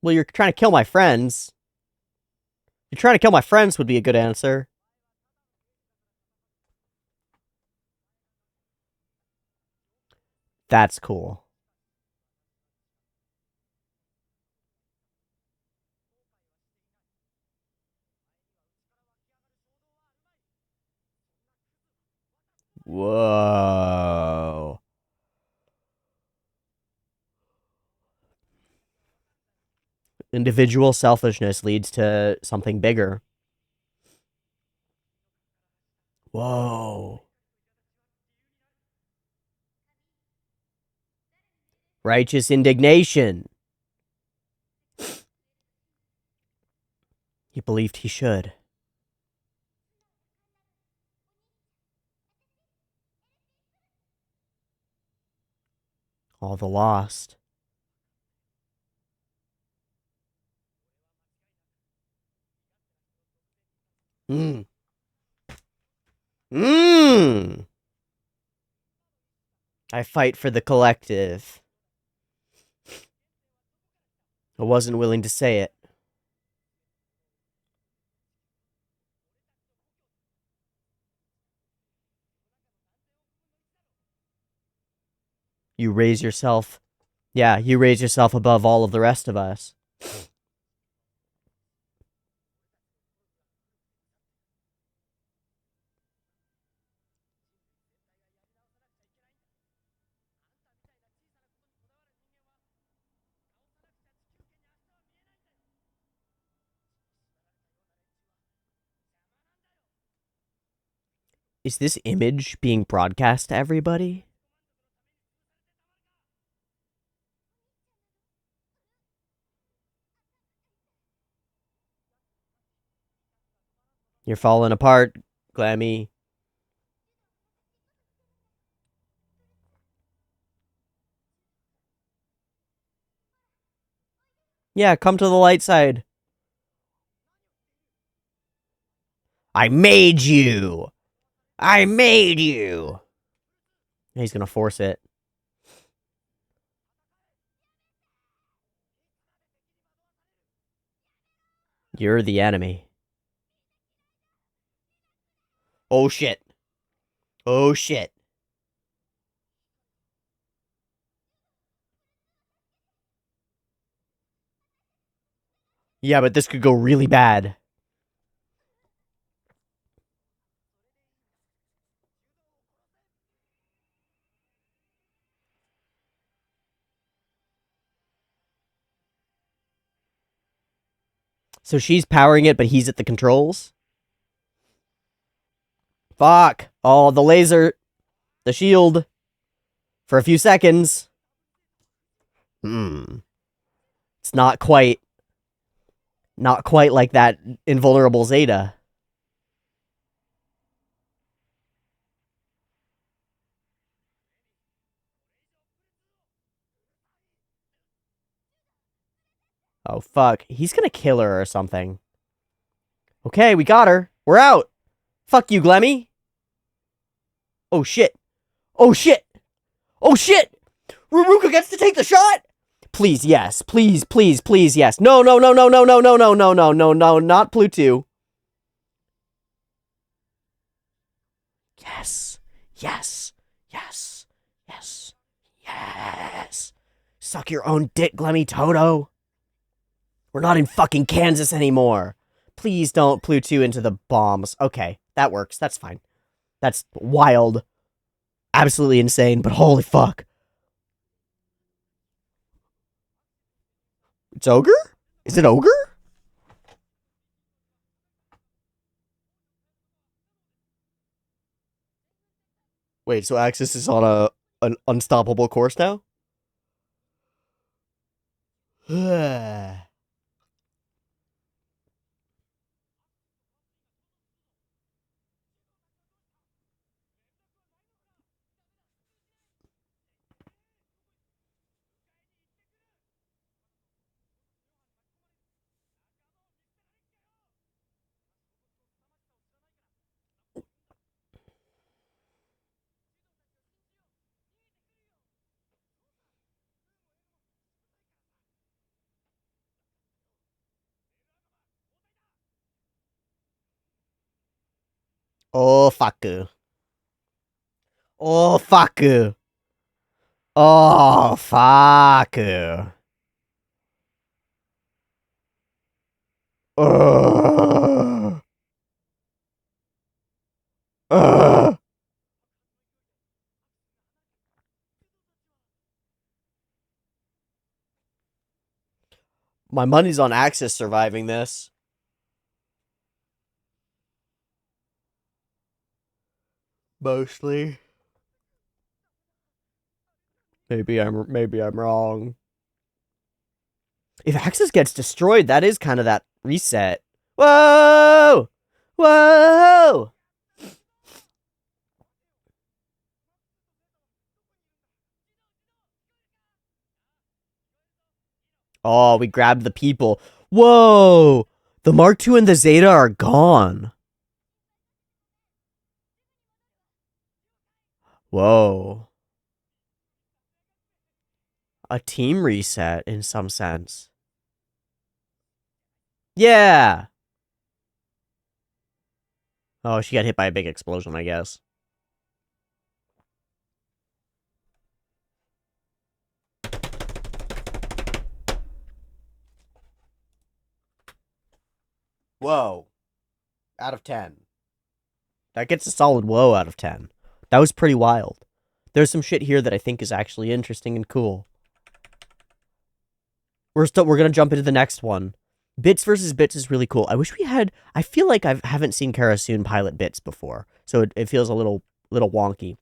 Well, you're trying to kill my friends. You're trying to kill my friends would be a good answer. That's cool. Whoa. Individual selfishness leads to something bigger. Whoa. Righteous indignation. He believed he should. All the lost. Mmm. Mmm. I fight for the collective. I wasn't willing to say it. You raise yourself. Yeah, you raise yourself above all of the rest of us. Is this image being broadcast to everybody? You're falling apart, Glammy. Yeah, come to the light side. I made you! I made you! He's gonna force it. You're the enemy. Oh shit. Oh shit. Yeah, but this could go really bad. So she's powering it, but he's at the controls? Fuck. Oh, the laser. The shield. For a few seconds. It's not quite like that invulnerable Zeta. Oh, fuck. He's gonna kill her or something. Okay, we got her. We're out. Fuck you, Glemmy. Oh, shit. Oh, shit. Oh, shit. Ruruka gets to take the shot. Please, yes. Please, please, please, yes. No, no, no, no, no, no, no, no, no, no, no, no, not Pluto. Yes. Yes. Yes. Yes. Yes. Suck your own dick, Glemmy Toto. We're not in fucking Kansas anymore. Please don't Pluto into the bombs. Okay, that works. That's fine. That's wild. Absolutely insane, but holy fuck. It's Ogre? Is it Ogre? Wait, so Axis is on an unstoppable course now? Oh, fuck. Oh, fuck. Oh, fuck. Ugh. Ugh. My money's on Axis surviving this. Mostly. Maybe I'm wrong. If Axis gets destroyed, that is kind of that reset. Whoa! Whoa! Oh, we grabbed the people. Whoa! The Mark II and the Zeta are gone. Whoa. A team reset in some sense. Yeah! Oh, she got hit by a big explosion, I guess. Whoa. Out of 10. That gets a solid whoa out of 10. That was pretty wild. There's some shit here that I think is actually interesting and cool. We're gonna jump into the next one. Bits versus Bits is really cool. I wish we had. I feel like I haven't seen Karasun pilot Bits before, so it feels a little wonky.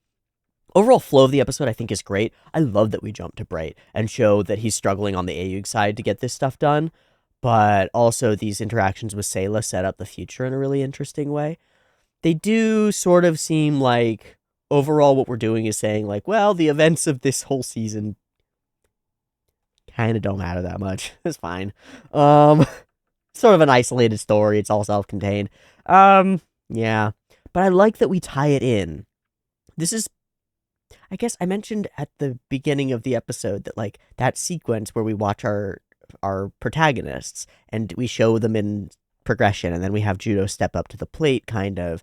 Overall flow of the episode I think is great. I love that we jump to Bright and show that he's struggling on the Ayug side to get this stuff done. but also these interactions with Sayla set up the future in a really interesting way. They do sort of seem like overall what we're doing is saying like, well, the events of this whole season kind of don't matter that much. It's fine. Um, sort of an isolated story. It's all self-contained. Yeah, but I like that we tie it in. This is, I guess I mentioned at the beginning of the episode that like that sequence where we watch our protagonists and we show them in progression, and then we have Judo step up to the plate, kind of,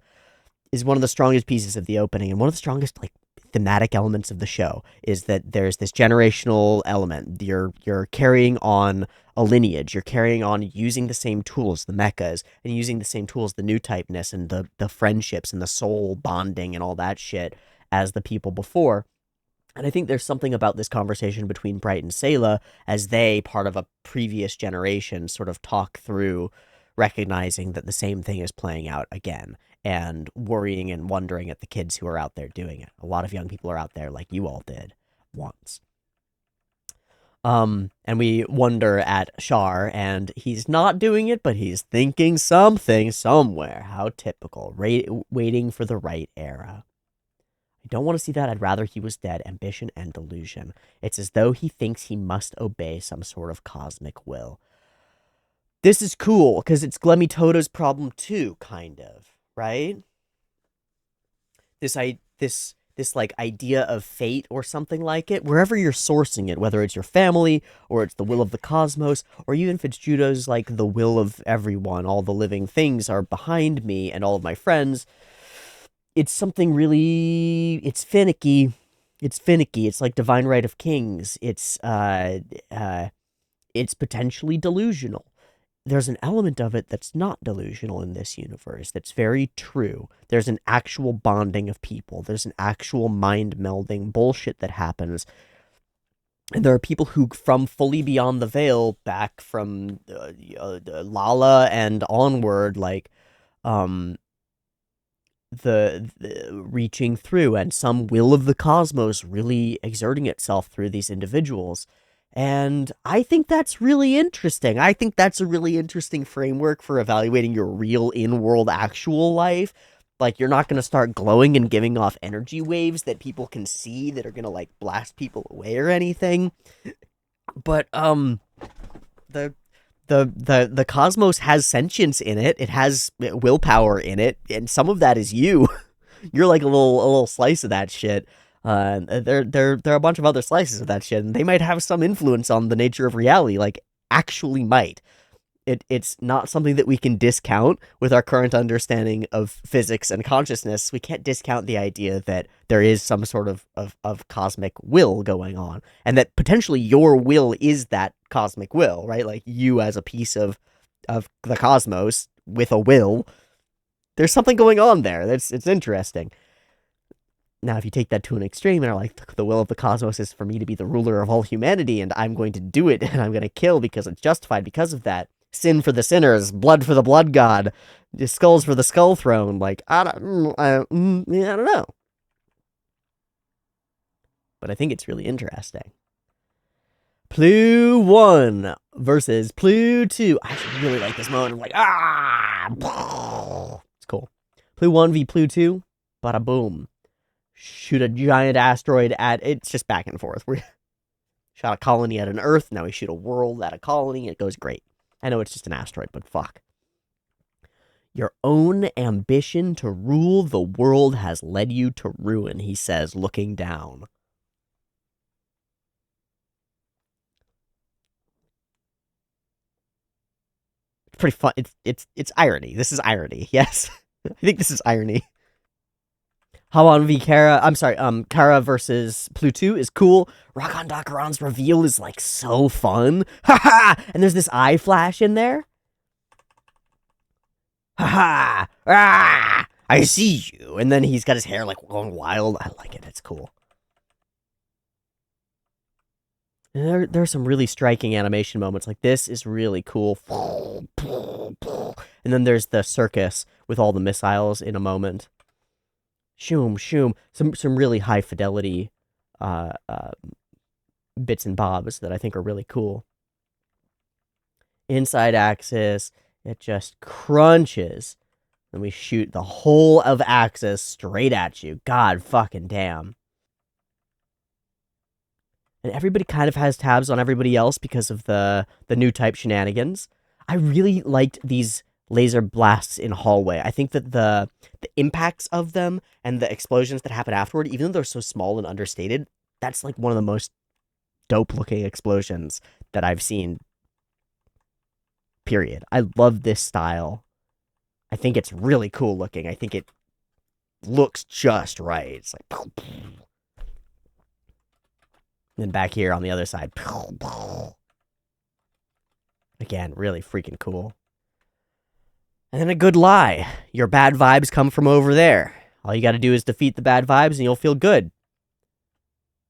is one of the strongest pieces of the opening, and one of the strongest like thematic elements of the show is that there's this generational element. You're carrying on a lineage. You're carrying on using the same tools, the mechas, and using the same tools, the Newtypeness and the friendships and the soul bonding and all that shit as the people before. And I think there's something about this conversation between Bright and Sayla as they, part of a previous generation, sort of talk through recognizing that the same thing is playing out again and worrying and wondering at the kids who are out there doing it. A lot of young people are out there like you all did once. And we wonder at Char, and he's not doing it, but he's thinking something somewhere. How typical. Waiting for the right era. I don't want to see that. I'd rather he was dead. Ambition and delusion. It's as though he thinks he must obey some sort of cosmic will. This is cool, because it's Glemmy Toto's problem too, kind of, right? This like idea of fate or something like it, wherever you're sourcing it, whether it's your family or it's the will of the cosmos, or even if it's Judo's like the will of everyone, all the living things are behind me and all of my friends. It's something really, it's finicky. It's like Divine Right of Kings. It's potentially delusional. There's an element of it that's not delusional in this universe, that's very true. There's an actual bonding of people. There's an actual mind-melding bullshit that happens. And there are people who, from fully beyond the veil, back from Lala and onward, like, the reaching through, and some will of the cosmos really exerting itself through these individuals. And I think that's really interesting. I think that's a really interesting framework for evaluating your real in-world actual life. Like, you're not going to start glowing and giving off energy waves that people can see that are going to, like, blast people away or anything. But, the cosmos has sentience in it. It has willpower in it, and some of that is you. You're like a little slice of that shit. There are a bunch of other slices of that shit, and they might have some influence on the nature of reality, like, actually might. It's not something that we can discount with our current understanding of physics and consciousness. We can't discount the idea that there is some sort of cosmic will going on, and that potentially your will is that cosmic will, right? Like, you as a piece of the cosmos with a will, there's something going on there. It's interesting. Now, if you take that to an extreme and are like, the will of the cosmos is for me to be the ruler of all humanity, and I'm going to do it, and I'm going to kill because it's justified because of that. Sin for the sinners, blood for the blood god, skulls for the skull throne. Like, I don't know. But I think it's really interesting. Plu 1 versus Plu 2. I really like this moment. I'm like, it's cool. Plu 1 v Plu 2. Bada boom. Shoot a giant asteroid at, it's just back and forth. We shot a colony at an Earth, now we shoot a world at a colony, it goes great. I know it's just an asteroid, but fuck. Your own ambition to rule the world has led you to ruin, he says, looking down. It's pretty fun. It's irony. This is irony. Yes. I think this is irony. Hawan v Kara, I'm sorry, Kara versus Plu2 is cool. Rakan Dakaran's reveal is, like, so fun. Ha! And there's this eye flash in there. Ha! Ah! I see you. And then he's got his hair, like, going wild. I like it. It's cool. And there are some really striking animation moments. Like, this is really cool. And then there's the circus with all the missiles in a moment. Shoom, shoom. Some really high fidelity bits and bobs that I think are really cool. Inside axis, it just crunches. Then we shoot the whole of axis straight at you. God fucking damn. And everybody kind of has tabs on everybody else because of the Newtype shenanigans. I really liked these laser blasts in hallway. I think that the impacts of them and the explosions that happen afterward, even though they're so small and understated, that's like one of the most dope looking explosions that I've seen. Period. I love this style. I think it's really cool looking. I think it looks just right. It's like then back here on the other side. Again, really freaking cool. And then a good lie. Your bad vibes come from over there. All you gotta do is defeat the bad vibes and you'll feel good.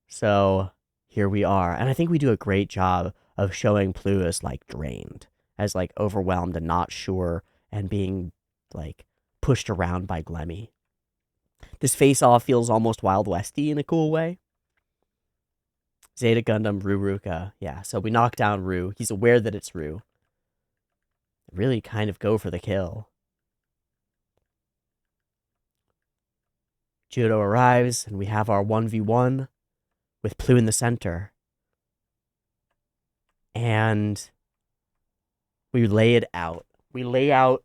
So, here we are. And I think we do a great job of showing Plu as, like, drained. As, like, overwhelmed and not sure and being, like, pushed around by Glemmy. This face-off feels almost Wild Westy in a cool way. Zeta Gundam, Ruruka. Yeah, so we knock down Ru. He's aware that it's Ru. Really kind of go for the kill. Judo arrives, and we have our 1v1 with Plu in the center. And we lay it out. We lay out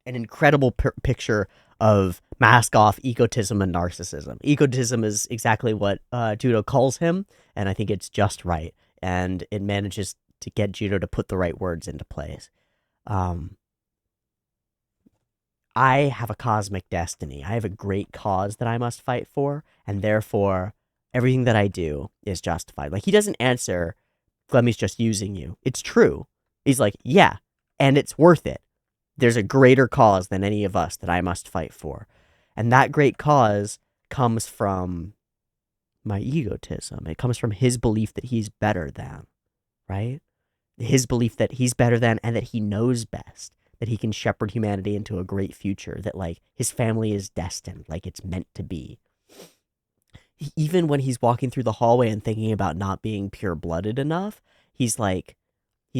an incredible picture of mask-off egotism and narcissism. Egotism is exactly what Judo calls him, and I think it's just right. And it manages to get Judo to put the right words into place. I have a cosmic destiny. I have a great cause that I must fight for, and therefore, everything that I do is justified. Like, he doesn't answer, Glemmy's just using you. It's true. He's like, yeah, and it's worth it. There's a greater cause than any of us that I must fight for. And that great cause comes from my egotism. It comes from his belief that he's better than, right? His belief that he's better than and that he knows best, that he can shepherd humanity into a great future, that, like, his family is destined, like it's meant to be. Even when he's walking through the hallway and thinking about not being pure-blooded enough, he's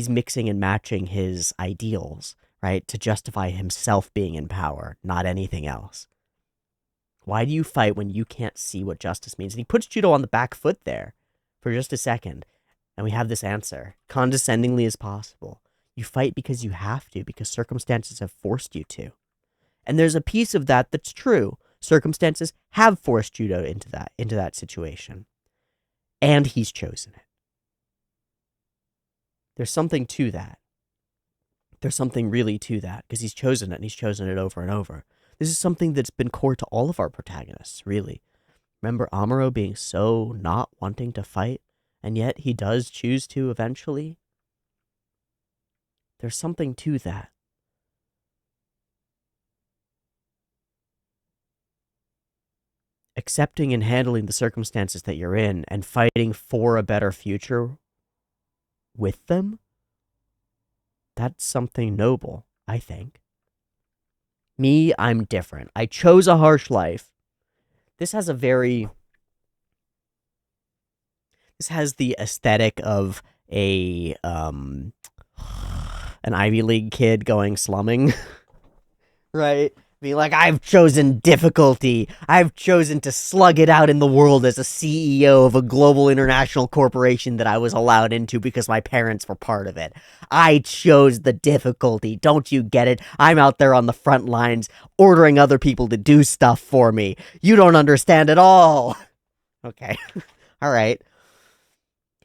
mixing and matching his ideals, right, to justify himself being in power, not anything else. Why do you fight when you can't see what justice means? And he puts Judo on the back foot there for just a second. And we have this answer, condescendingly as possible. You fight because you have to, because circumstances have forced you to. And there's a piece of that that's true. Circumstances have forced Judo into that situation. And he's chosen it. There's something to that. There's something really to that, because he's chosen it, and he's chosen it over and over. This is something that's been core to all of our protagonists, really. Remember Amuro being so not wanting to fight, and yet he does choose to eventually? There's something to that. Accepting and handling the circumstances that you're in, and fighting for a better future with them? That's something noble, I think. Me, I'm different. I chose a harsh life. This has the aesthetic of an Ivy League kid going slumming, right? Being like, I've chosen difficulty. I've chosen to slug it out in the world as a CEO of a global international corporation that I was allowed into because my parents were part of it. I chose the difficulty. Don't you get it? I'm out there on the front lines ordering other people to do stuff for me. You don't understand at all. Okay. All right.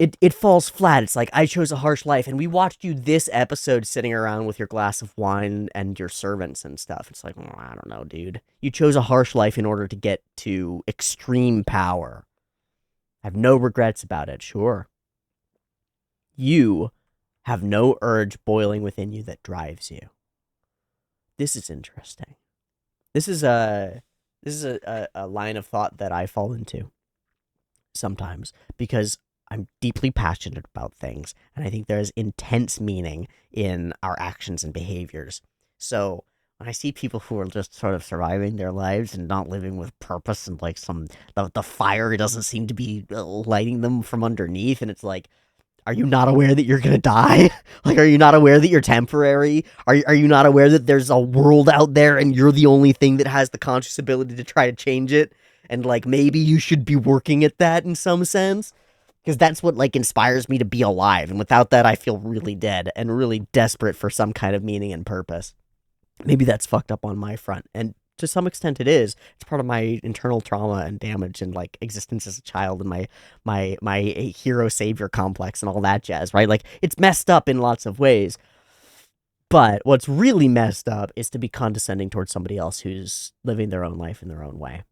It falls flat. It's like, I chose a harsh life, and we watched you this episode sitting around with your glass of wine and your servants and stuff. It's like, oh, I don't know, dude. You chose a harsh life in order to get to extreme power. I have no regrets about it, sure. You have no urge boiling within you that drives you. This is interesting. This is a line of thought that I fall into sometimes, because I'm deeply passionate about things, and I think there's intense meaning in our actions and behaviors. So when I see people who are just sort of surviving their lives and not living with purpose, and like the fire doesn't seem to be lighting them from underneath, and it's like, are you not aware that you're gonna die? Like, are you not aware that you're temporary? Are you not aware that there's a world out there and you're the only thing that has the conscious ability to try to change it? And, like, maybe you should be working at that in some sense? Because that's what, like, inspires me to be alive. And without that, I feel really dead and really desperate for some kind of meaning and purpose. Maybe that's fucked up on my front. And to some extent it is. It's part of my internal trauma and damage and, like, existence as a child and my hero savior complex and all that jazz, right? Like, it's messed up in lots of ways. But what's really messed up is to be condescending towards somebody else who's living their own life in their own way.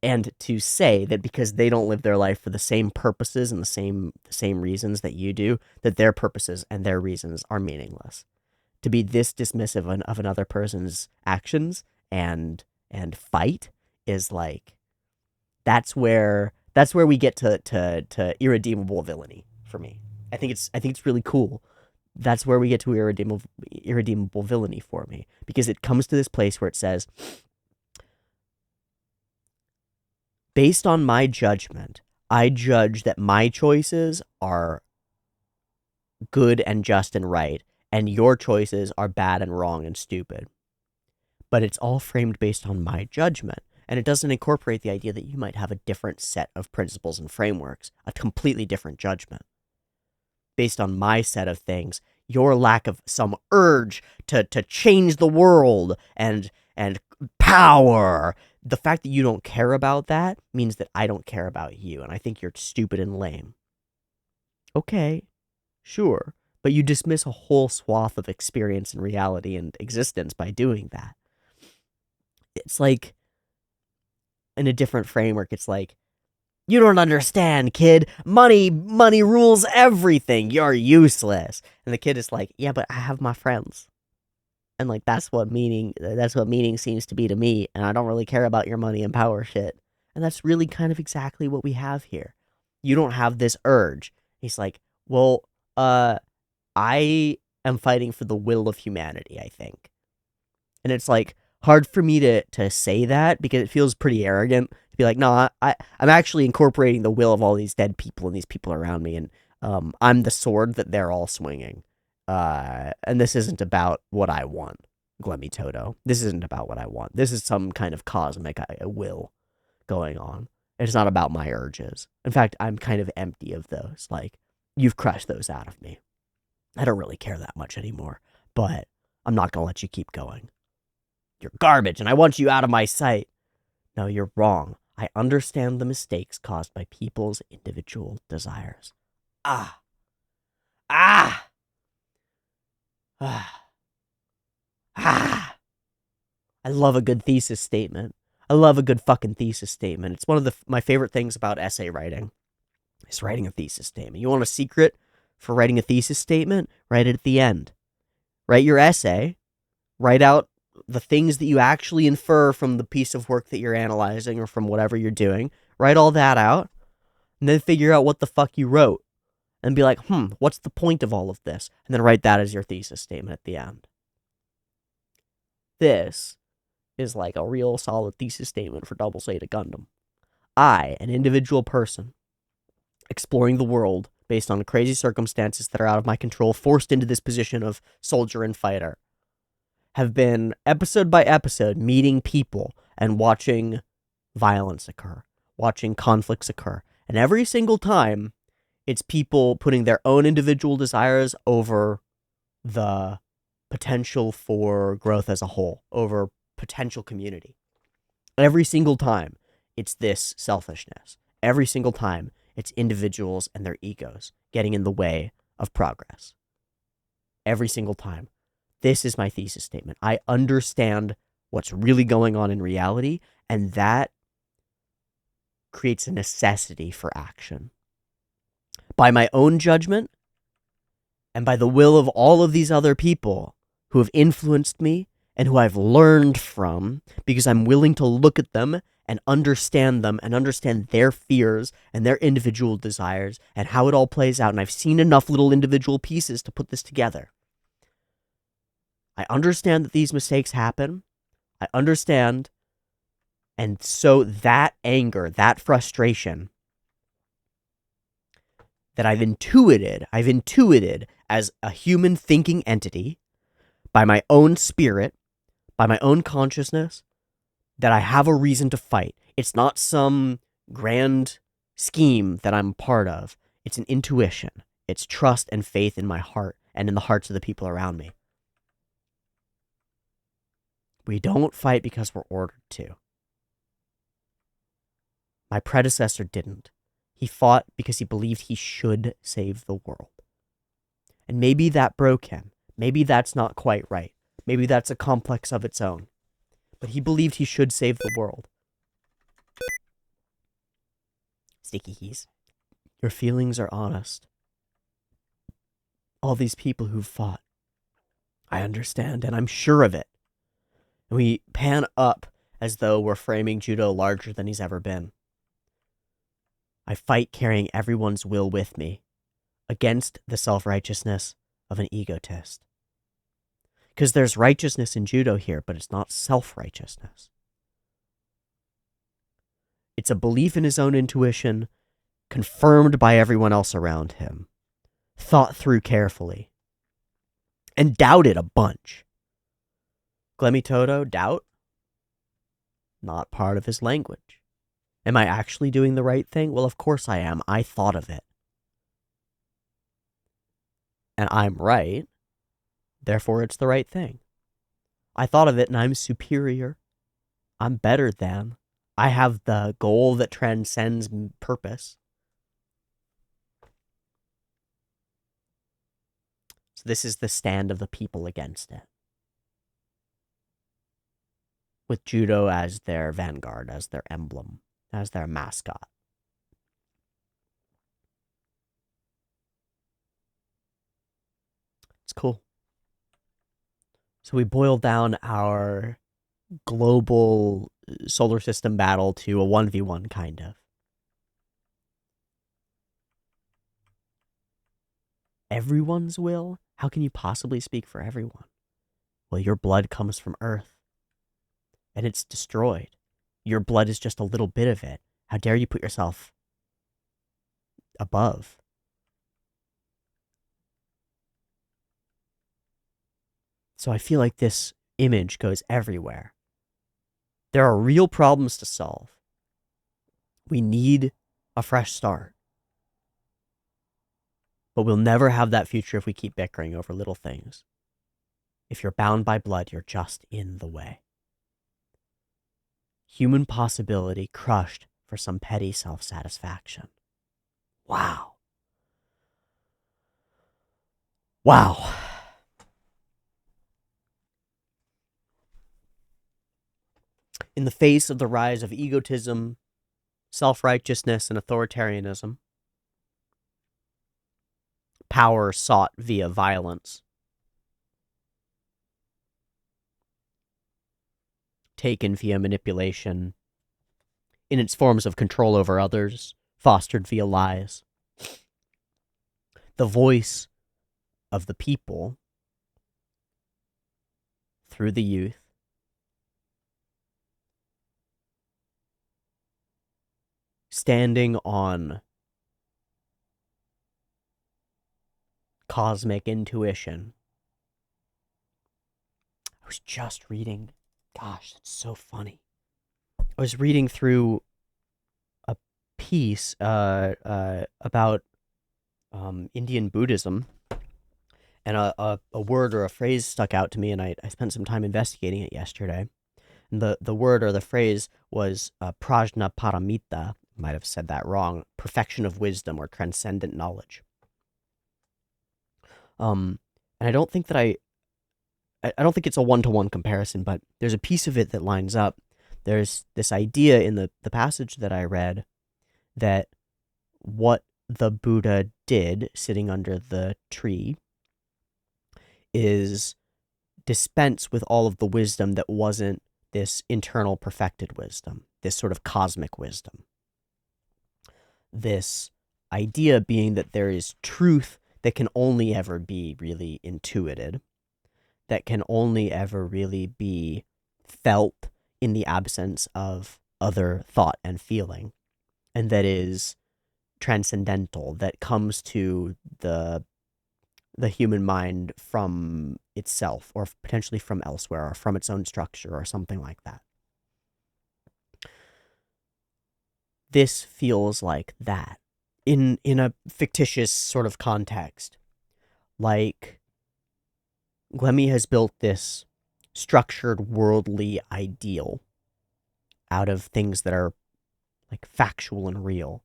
And to say that because they don't live their life for the same purposes and the same reasons that you do, that their purposes and their reasons are meaningless. To be this dismissive of another person's actions and fight is like, that's where we get to irredeemable villainy for me. I think it's really cool. That's where we get to irredeemable villainy for me, because it comes to this place where it says, based on my judgment, I judge that my choices are good and just and right, and your choices are bad and wrong and stupid. But it's all framed based on my judgment, and it doesn't incorporate the idea that you might have a different set of principles and frameworks, a completely different judgment. Based on my set of things, your lack of some urge to change the world and power, the fact that you don't care about that means that I don't care about you, and I think you're stupid and lame. Okay, sure, but you dismiss a whole swath of experience and reality and existence by doing that. It's like, in a different framework, it's like, you don't understand, kid. Money rules everything. You're useless. And the kid is like, yeah, but I have my friends. And, like, that's what meaning seems to be to me, and I don't really care about your money and power shit. And that's really kind of exactly what we have here. You don't have this urge. He's like, well, I am fighting for the will of humanity, I think. And it's, like, hard for me to say that, because it feels pretty arrogant to be like, no, I'm actually incorporating the will of all these dead people and these people around me, and I'm the sword that they're all swinging. And this isn't about what I want, Glemmy Toto. This isn't about what I want. This is some kind of cosmic will going on. It's not about my urges. In fact, I'm kind of empty of those. Like, you've crushed those out of me. I don't really care that much anymore, but I'm not going to let you keep going. You're garbage, and I want you out of my sight. No, you're wrong. I understand the mistakes caused by people's individual desires. Ah. Ah. Ah. Ah. I love a good thesis statement. I love a good fucking thesis statement. It's one of my favorite things about essay writing. Is writing a thesis statement. You want a secret for writing a thesis statement? Write it at the end. Write your essay. Write out the things that you actually infer from the piece of work that you're analyzing or from whatever you're doing. Write all that out. And then figure out what the fuck you wrote. And be like, what's the point of all of this? And then write that as your thesis statement at the end. This is like a real solid thesis statement for Double Zeta Gundam. I, an individual person, exploring the world based on crazy circumstances that are out of my control, forced into this position of soldier and fighter, have been, episode by episode, meeting people and watching violence occur, watching conflicts occur. And every single time, it's people putting their own individual desires over the potential for growth as a whole, over potential community. Every single time, it's this selfishness. Every single time, it's individuals and their egos getting in the way of progress. Every single time. This is my thesis statement. I understand what's really going on in reality, and that creates a necessity for action. By my own judgment, and by the will of all of these other people who have influenced me and who I've learned from, because I'm willing to look at them and understand them and understand their fears and their individual desires and how it all plays out. And I've seen enough little individual pieces to put this together. I understand that these mistakes happen. I understand. And so that anger, that frustration, that I've intuited as a human thinking entity, by my own spirit, by my own consciousness, that I have a reason to fight. It's not some grand scheme that I'm part of. It's an intuition. It's trust and faith in my heart and in the hearts of the people around me. We don't fight because we're ordered to. My predecessor didn't. He fought because he believed he should save the world. And maybe that broke him. Maybe that's not quite right. Maybe that's a complex of its own. But he believed he should save the world. Sticky keys. Your feelings are honest. All these people who've fought. I understand, and I'm sure of it. And we pan up as though we're framing Judo larger than he's ever been. I fight carrying everyone's will with me, against the self-righteousness of an egotist. Because there's righteousness in Judo here, but it's not self-righteousness. It's a belief in his own intuition, confirmed by everyone else around him, thought through carefully, and doubted a bunch. Glemmy Toto, doubt? Not part of his language. Am I actually doing the right thing? Well, of course I am. I thought of it. And I'm right. Therefore, it's the right thing. I thought of it and I'm superior. I'm better than. I have the goal that transcends purpose. So this is the stand of the people against it. With Judo as their vanguard, as their emblem, as their mascot. It's cool. So we boil down our global solar system battle to a 1v1 kind of. Everyone's will? How can you possibly speak for everyone? Well, your blood comes from Earth. And it's destroyed. Your blood is just a little bit of it. How dare you put yourself above? So I feel like this image goes everywhere. There are real problems to solve. We need a fresh start. But we'll never have that future if we keep bickering over little things. If you're bound by blood, you're just in the way. Human possibility crushed for some petty self-satisfaction. Wow. Wow. In the face of the rise of egotism, self-righteousness, and authoritarianism, power sought via violence, taken via manipulation, in its forms of control over others, fostered via lies. The voice of the people, through the youth, standing on cosmic intuition. I was just reading, gosh, that's so funny. I was reading through a piece about Indian Buddhism, and a word or a phrase stuck out to me, and I spent some time investigating it yesterday. And the word or the phrase was prajna paramita. Might have said that wrong. Perfection of wisdom or transcendent knowledge. And I don't think that I don't think it's a one-to-one comparison, but there's a piece of it that lines up. There's this idea in the passage that I read that what the Buddha did sitting under the tree is dispense with all of the wisdom that wasn't this internal perfected wisdom, this sort of cosmic wisdom. This idea being that there is truth that can only ever be really intuited, that can only ever really be felt in the absence of other thought and feeling, and that is transcendental that comes to the human mind from itself, or potentially from elsewhere, or from its own structure, or something like that. This feels like that in a fictitious sort of context. Like, Glemmy has built this structured worldly ideal out of things that are like factual and real,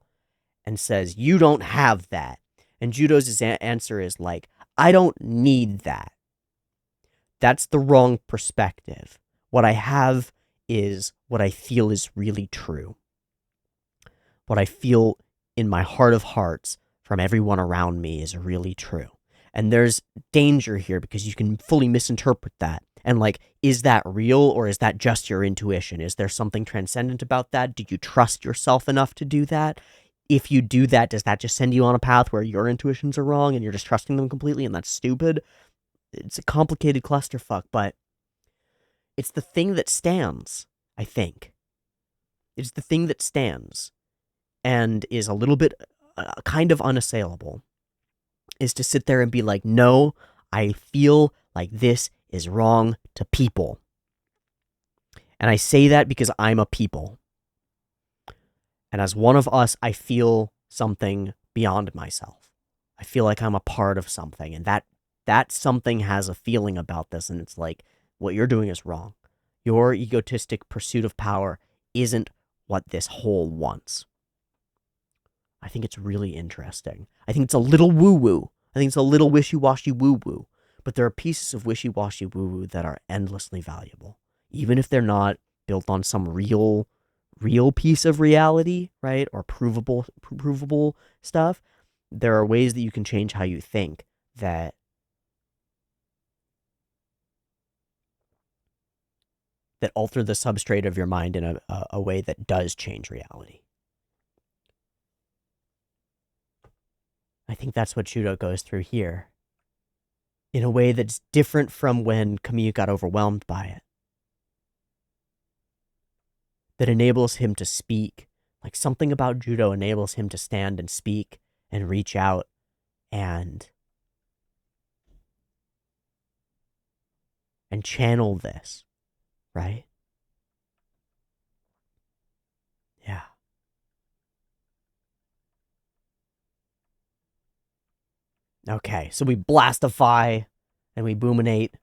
and says, you don't have that. And Judo's answer is like, I don't need that. That's the wrong perspective. What I have is what I feel is really true. What I feel in my heart of hearts from everyone around me is really true. And there's danger here because you can fully misinterpret that. And like, is that real, or is that just your intuition? Is there something transcendent about that? Do you trust yourself enough to do that? If you do that, does that just send you on a path where your intuitions are wrong and you're just trusting them completely, and that's stupid? It's a complicated clusterfuck, but it's the thing that stands, I think. It's the thing that stands and is a little bit kind of unassailable, is to sit there and be like, no, I feel like this is wrong to people. And I say that because I'm a people. And as one of us, I feel something beyond myself. I feel like I'm a part of something, and that something has a feeling about this, and it's like, what you're doing is wrong. Your egotistic pursuit of power isn't what this whole wants. I think it's really interesting. I think it's a little woo-woo. I think it's a little wishy-washy woo-woo. But there are pieces of wishy-washy woo-woo that are endlessly valuable. Even if they're not built on some real piece of reality, right? Or provable stuff. There are ways that you can change how you think that alter the substrate of your mind in a way that does change reality. I think that's what Judo goes through here, in a way that's different from when Camille got overwhelmed by it. That enables him to speak. Like, something about Judo enables him to stand and speak and reach out and channel this, right? Yeah. Okay, so we blastify and we boominate.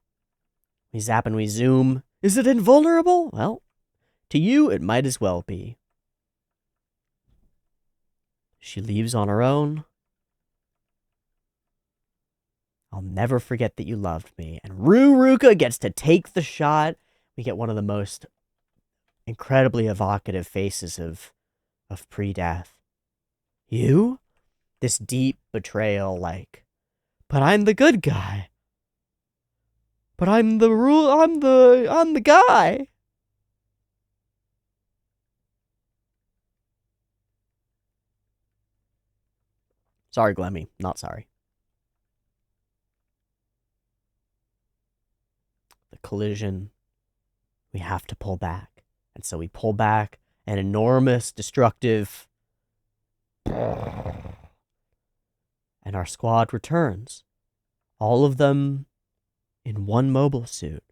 We zap and we zoom. Is it invulnerable? Well, to you, it might as well be. She leaves on her own. I'll never forget that you loved me. And Ruruka gets to take the shot. We get one of the most incredibly evocative faces of pre-death. You? This deep betrayal, like, but I'm the good guy. But I'm the guy. Sorry, Glemmy. Not sorry. The collision. We have to pull back. And so we pull back. An enormous, destructive... And our squad returns. All of them in one mobile suit.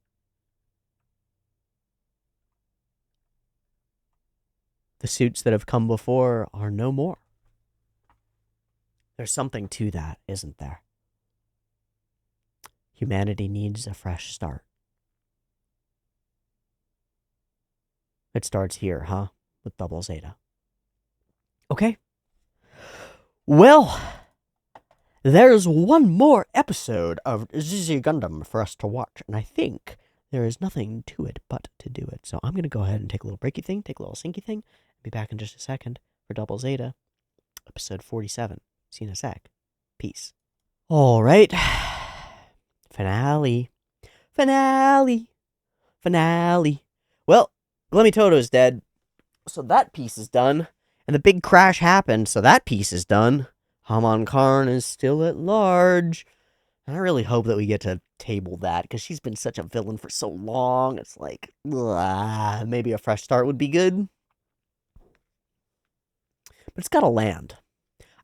The suits that have come before are no more. There's something to that, isn't there? Humanity needs a fresh start. It starts here, huh? With Double Zeta. Okay. Well, there's one more episode of ZZ Gundam for us to watch, and I think there is nothing to it but to do it. So I'm going to go ahead and take a little breaky thing, take a little sinky thing, and be back in just a second for Double Zeta, episode 47. See you in a sec. Peace. All right. Finale. Well, Glemmy Toto's dead, so that piece is done. And the big crash happened, so that piece is done. Haman Karn is still at large. And I really hope that we get to table that, because she's been such a villain for so long. It's like, maybe a fresh start would be good. But it's gotta land.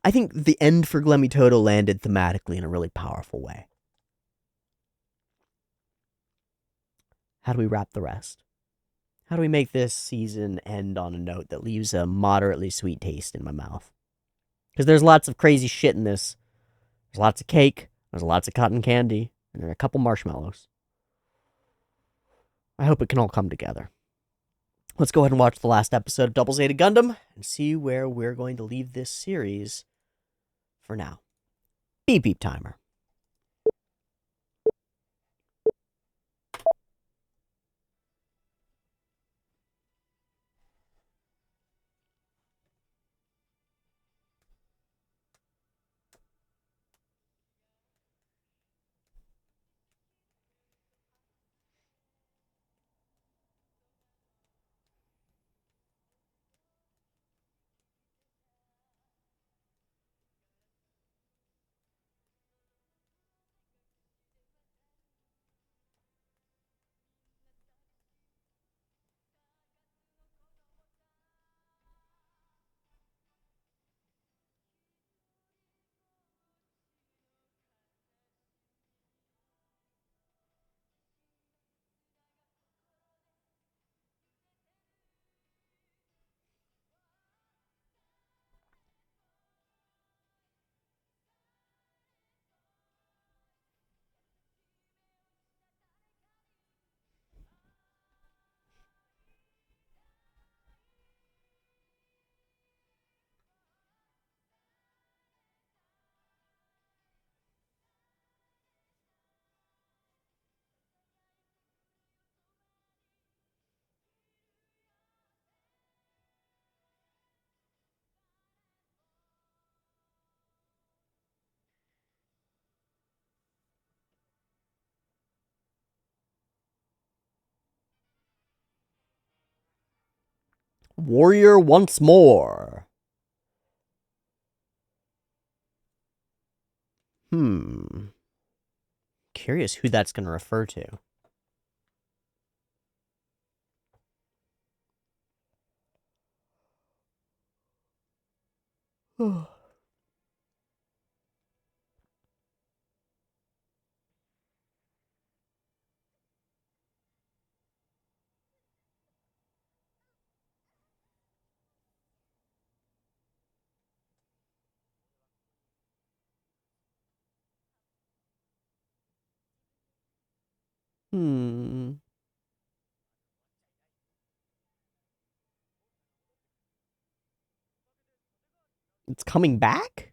I think the end for Glemmy Toto landed thematically in a really powerful way. How do we wrap the rest? How do we make this season end on a note that leaves a moderately sweet taste in my mouth? Because there's lots of crazy shit in this. There's lots of cake, there's lots of cotton candy, and there are a couple marshmallows. I hope it can all come together. Let's go ahead and watch the last episode of Double Zeta Gundam and see where we're going to leave this series for now. Beep beep timer. Warrior once more. Curious who that's going to refer to. It's coming back?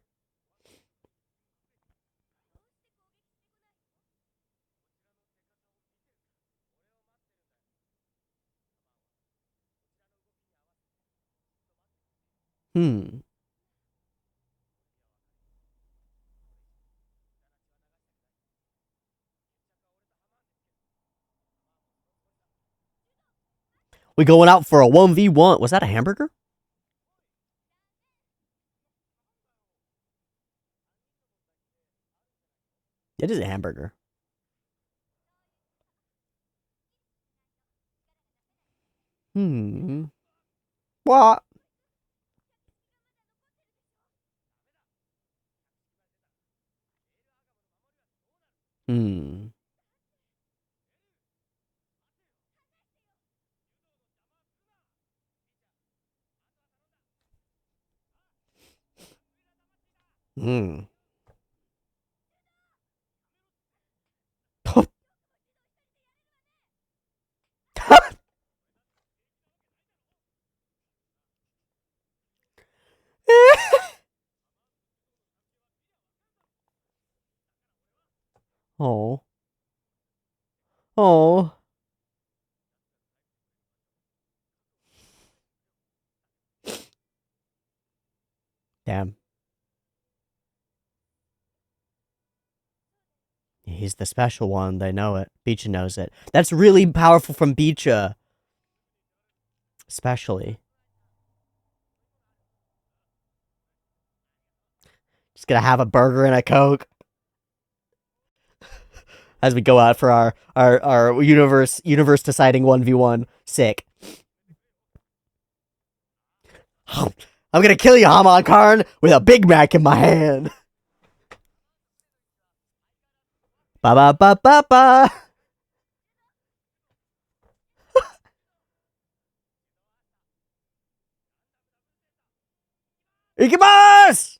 We going out for a 1v1. Was that a hamburger? It is a hamburger. What? Oh. Oh. Damn. He's the special one. They know it. Beecha knows it. That's really powerful from Beecha. Especially. Just gonna have a burger and a Coke. As we go out for our universe deciding 1v1. Sick. I'm gonna kill you, Hamon Karn, with a Big Mac in my hand. Ba ba ba ba ba. Ikimasu!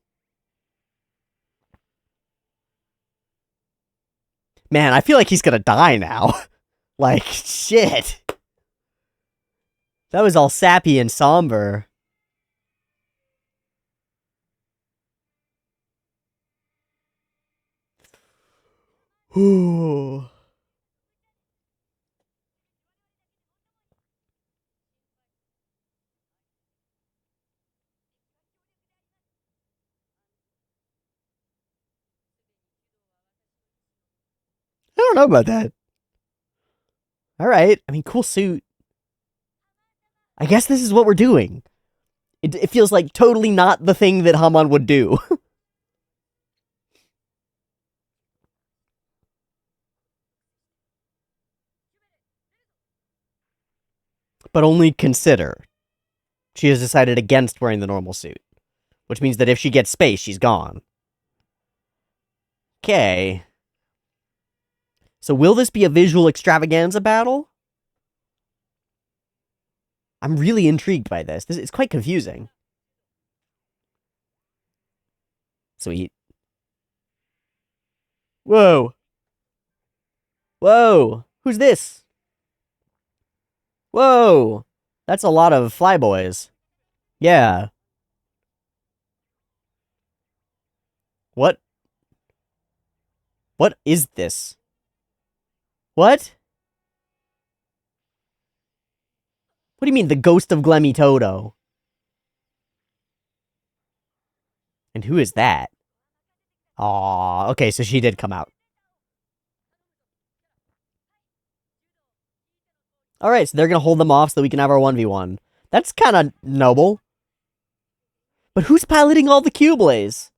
Man, I feel like he's gonna die now. Like, shit. That was all sappy and somber. Ooh. I don't know about that. Alright, I mean, cool suit. I guess this is what we're doing. It feels like totally not the thing that Hamon would do. But only consider. She has decided against wearing the normal suit. Which means that if she gets space, she's gone. Okay. So will this be a visual extravaganza battle? I'm really intrigued by this. This is quite confusing. Sweet. Whoa. Whoa. Who's this? Whoa. That's a lot of flyboys. Yeah. What? What is this? What? What do you mean, the ghost of Glemmy Toto? And who is that? Aw, okay, so she did come out. Alright, so they're gonna hold them off so that we can have our 1v1. That's kinda noble. But who's piloting all the Q-Blaze?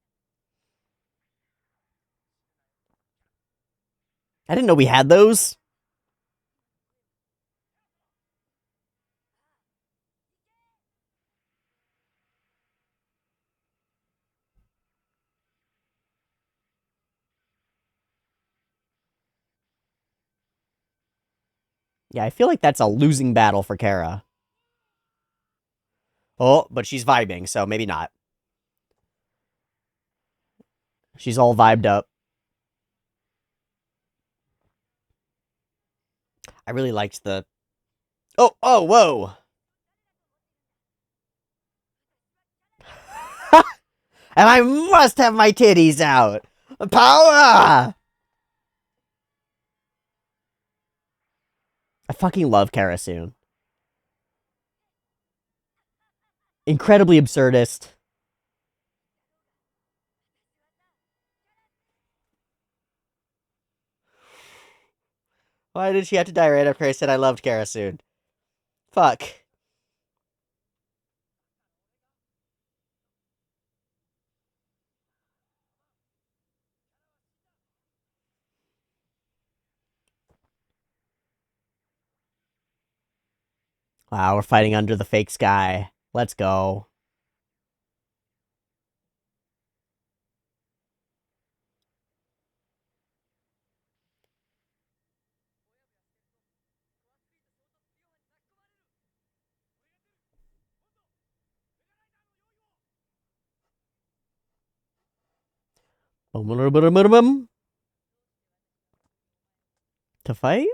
I didn't know we had those. Yeah, I feel like that's a losing battle for Kara. Oh, but she's vibing, so maybe not. She's all vibed up. I really liked the... Oh, whoa! And I must have my titties out! Power! I fucking love Karasoon. Incredibly absurdist. Why did she have to die right after I said I loved Karasoon? Fuck. Wow, we're fighting under the fake sky. Let's go. To fight?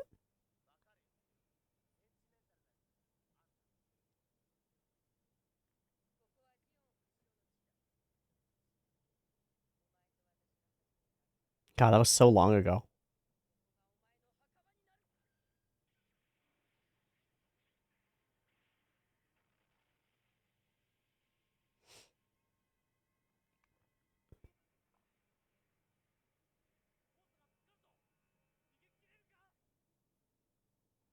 God, that was so long ago.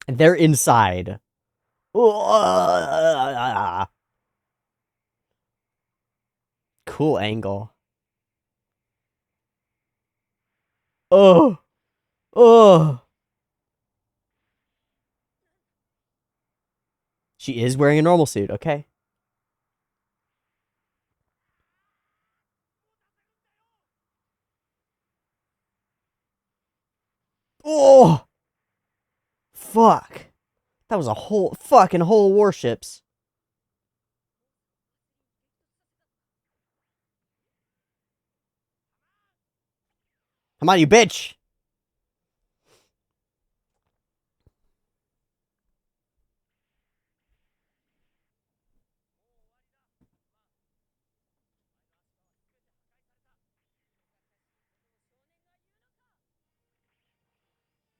And they're inside. Cool angle. Oh. Oh. She is wearing a normal suit, okay. Fuck. That was a whole warships. Come on, you bitch.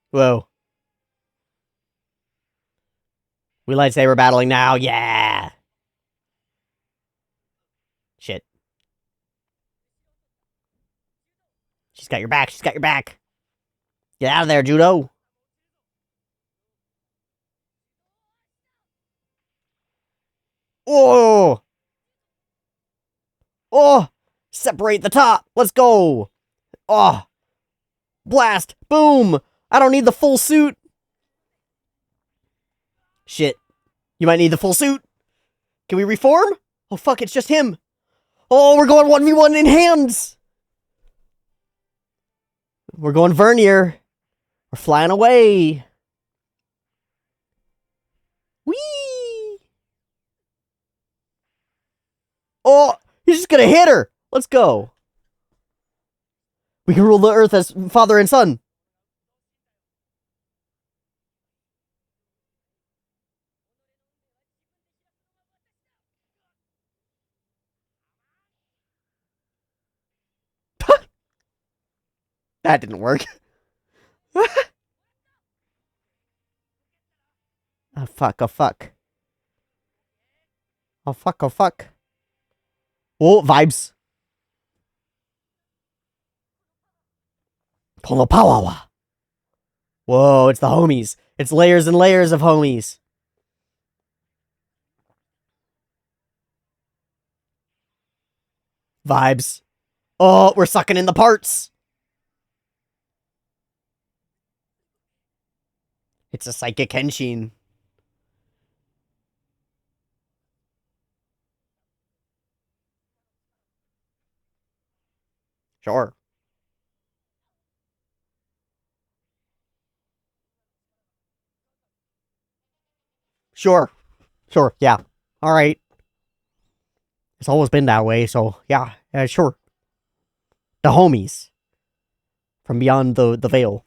Whoa. We lightsaber battling now. Yeah. Shit. She's got your back. She's got your back. Get out of there, Judo. Oh. Oh. Separate the top. Let's go. Oh. Blast. Boom. I don't need the full suit. Shit. You might need the full suit. Can we reform? Oh, fuck. It's just him. Oh, we're going 1v1 in hands. We're going Vernier. We're flying away. Whee! Oh, he's just gonna hit her. Let's go. We can rule the earth as father and son. That didn't work. Oh, fuck. Oh, fuck. Oh, fuck. Oh, fuck. Oh, vibes. Konopawawa. Whoa, it's the homies. It's layers and layers of homies. Vibes. Oh, we're sucking in the parts. It's a psychic henshin. Sure. Sure. Sure, yeah. Alright. It's always been that way, so yeah, sure. The homies. From beyond the veil.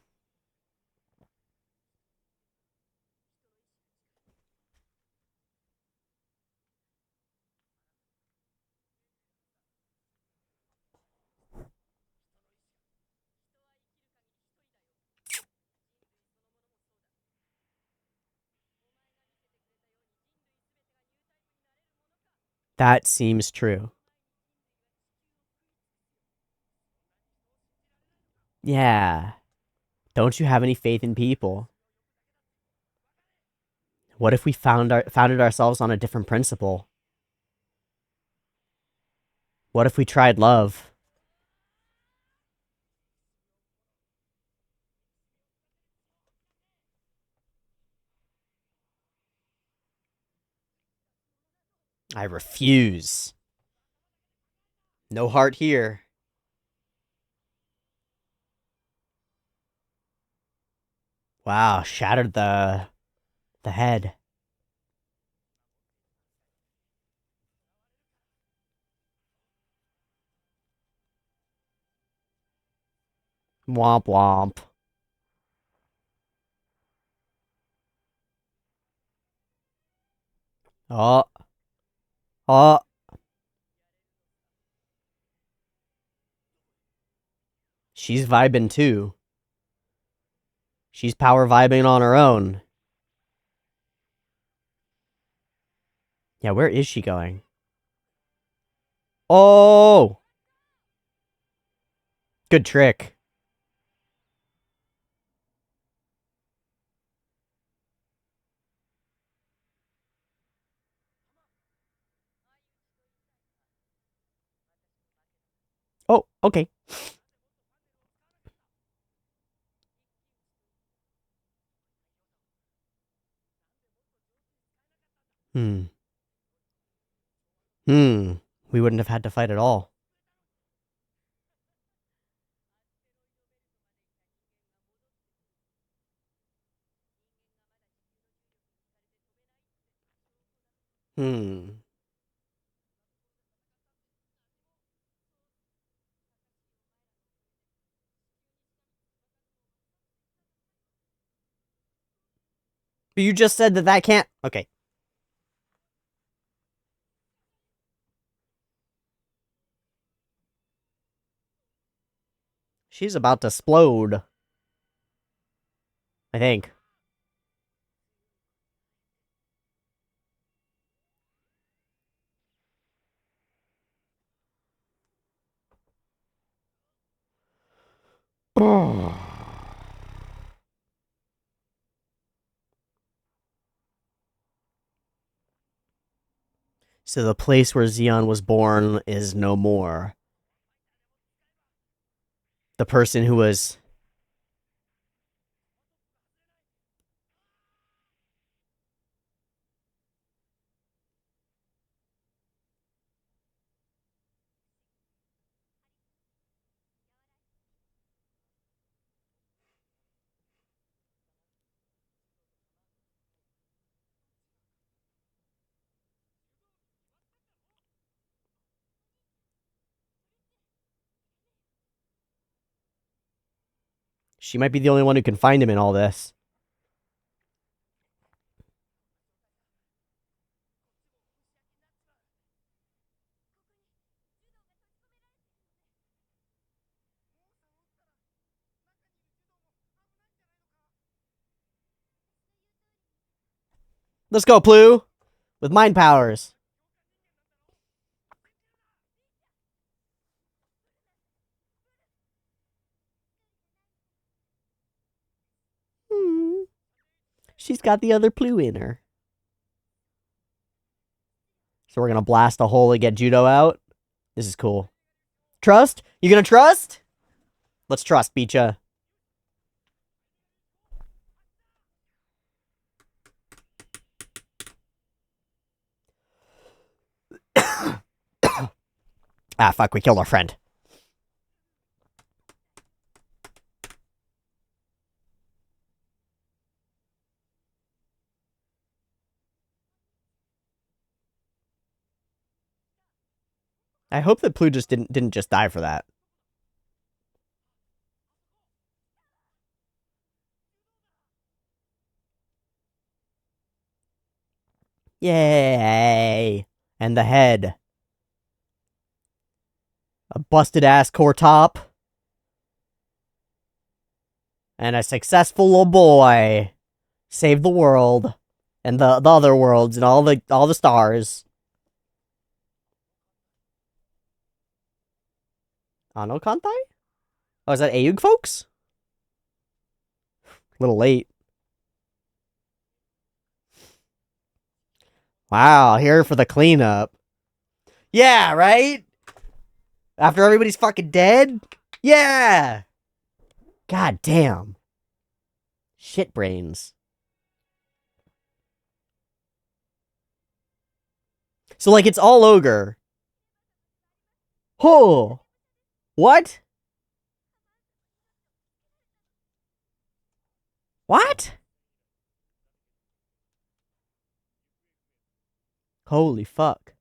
That seems true. Yeah. Don't you have any faith in people? What if we founded ourselves on a different principle? What if we tried love? I refuse. No heart here. Wow, shattered the head. Womp womp. Oh. Oh. She's vibing too. She's power vibing on her own. Yeah, where is she going? Oh! Good trick. Oh, okay. Hmm. Hmm. We wouldn't have had to fight at all. Hmm. But you just said that that can't... Okay. She's about to explode. I think. So the place where Xeon was born is no more. The person who was... She might be the only one who can find him in all this. Let's go, Plu! With mind powers. Hmm. She's got the other Plu in her. So we're gonna blast a hole and get Judo out. This is cool. Trust? You gonna trust? Let's trust, Beecha. Ah, fuck, we killed our friend. I hope that Plu just didn't just die for that. Yay! And the head. A busted ass core top. And a successful little boy. Saved the world. And the other worlds and all the stars. Ano Kantai? Oh, is that Ayug, folks? A little late. Wow, here for the cleanup. Yeah, right? After everybody's fucking dead? Yeah! God damn. Shit brains. So, like, it's all ogre. Oh! What? What? Holy fuck.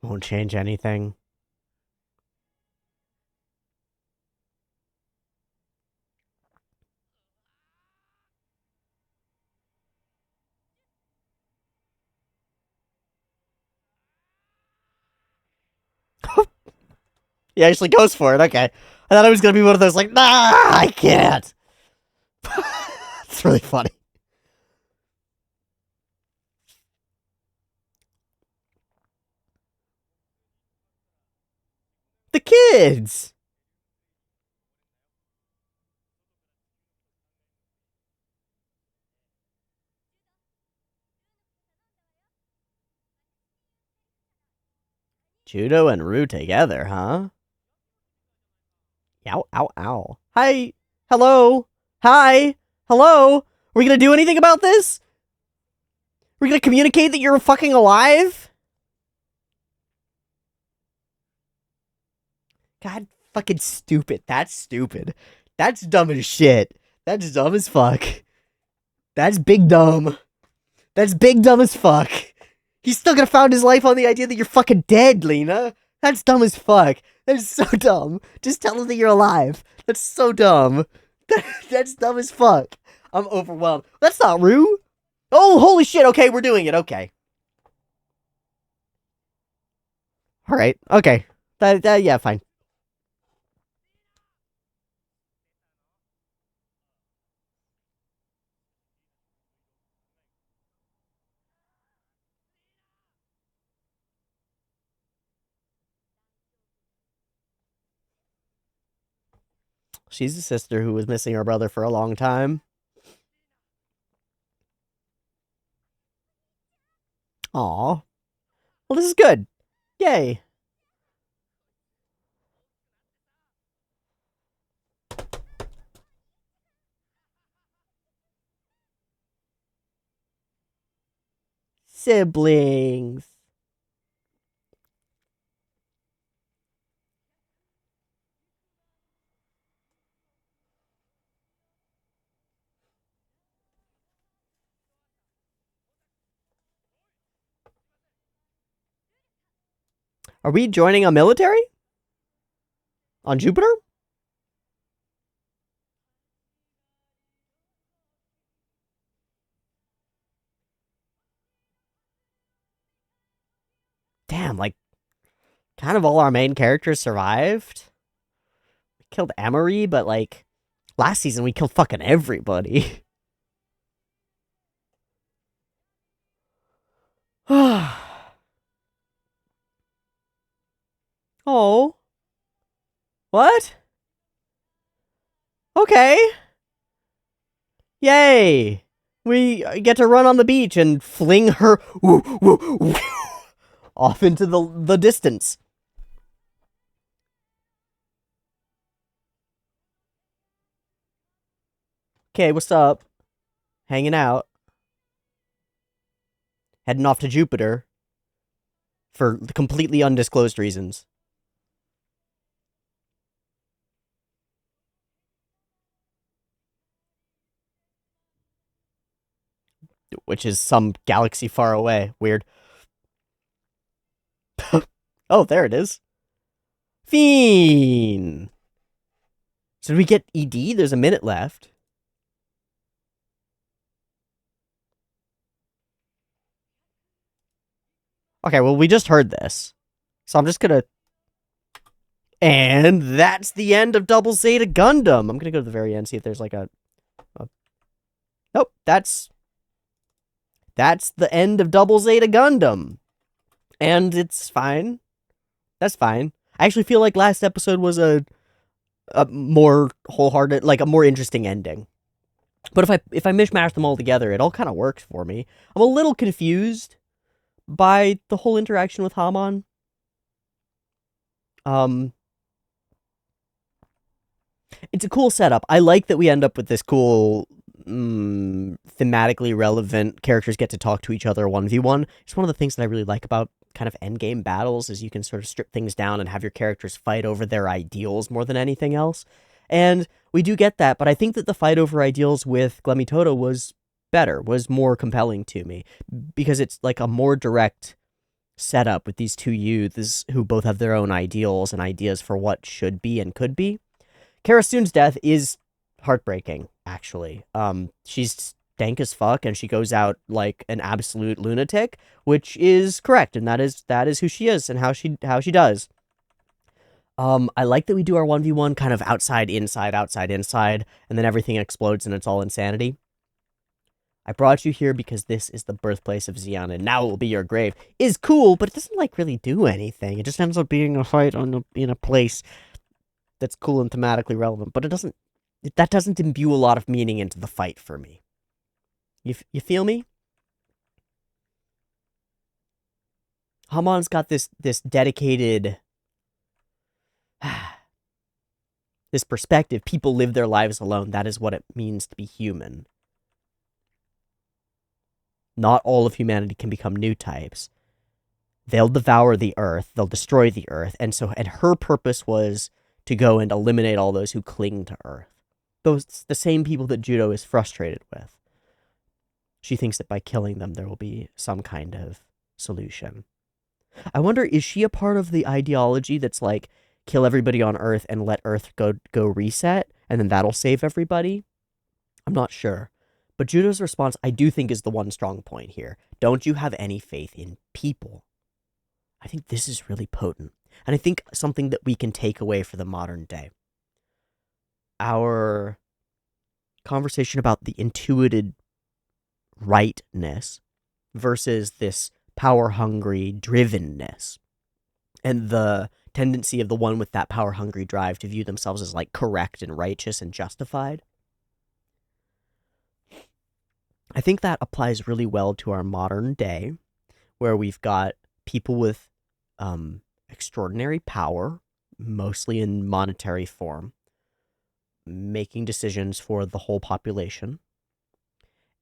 Won't change anything. He actually goes for it, okay. I thought it was gonna be one of those, like, nah, I can't. It's really funny. The kids! Judo and Rue together, huh? Ow, ow, ow. Hi. Hello. Hi. Hello. Are we gonna do anything about this? We're gonna communicate that you're fucking alive? God fucking stupid. That's stupid. That's dumb as shit. That's dumb as fuck. That's big dumb. That's big dumb as fuck. He's still gonna found his life on the idea that you're fucking dead, Lena. That's dumb as fuck. That's so dumb. Just tell him that you're alive. That's so dumb. That's dumb as fuck. I'm overwhelmed. That's not Rue. Oh, holy shit. Okay, we're doing it. Okay. Alright. Okay. Yeah, fine. She's a sister who was missing her brother for a long time. Aw. Well, this is good. Yay. Siblings. Are we joining a military? On Jupiter? Damn, like, kind of all our main characters survived. We killed Emary, but, like, last season we killed fucking everybody. Oh. What? Okay. Yay. We get to run on the beach and fling her off into the distance. Okay, what's up? Hanging out. Heading off to Jupiter. For completely undisclosed reasons. Which is some galaxy far away. Weird. Oh, there it is. Fiend. So did we get ED? There's a minute left. Okay, well, we just heard this. So I'm just gonna... And that's the end of Double Zeta Gundam. I'm gonna go to the very end, see if there's like a... Nope, that's the end of Double Zeta Gundam. And it's fine. That's fine. I actually feel like last episode was a more wholehearted, like a more interesting ending. But if I mishmash them all together, it all kind of works for me. I'm a little confused by the whole interaction with Hamon. It's a cool setup. I like that we end up with this cool, thematically relevant characters get to talk to each other 1v1. It's one of the things that I really like about kind of endgame battles is you can sort of strip things down and have your characters fight over their ideals more than anything else. And we do get that, but I think that the fight over ideals with Glemitoto was better, was more compelling to me, because it's like a more direct setup with these two youths who both have their own ideals and ideas for what should be and could be. Karasun's death is heartbreaking, actually. She's dank as fuck, and she goes out like an absolute lunatic, which is correct, and that is who she is and how she does. I like that we do our 1v1 kind of outside, inside, and then everything explodes and it's all insanity. I brought you here because this is the birthplace of Xion, and now it will be your grave. Is cool, but it doesn't, like, really do anything. It just ends up being a fight in a place that's cool and thematically relevant, but that doesn't imbue a lot of meaning into the fight for me. You feel me? Hamon's got this dedicated this perspective. People live their lives alone. That is what it means to be human. Not all of humanity can become Newtypes. They'll devour the earth. They'll destroy the earth. And her purpose was to go and eliminate all those who cling to earth. Those the same people that Judo is frustrated with. She thinks that by killing them, there will be some kind of solution. I wonder, is she a part of the ideology that's like, kill everybody on Earth and let Earth go reset, and then that'll save everybody? I'm not sure. But Judo's response, I do think, is the one strong point here. Don't you have any faith in people? I think this is really potent. And I think something that we can take away for the modern day. Our conversation about the intuited rightness versus this power-hungry drivenness, and the tendency of the one with that power-hungry drive to view themselves as like correct and righteous and justified. I think that applies really well to our modern day, where we've got people with extraordinary power, mostly in monetary form, making decisions for the whole population.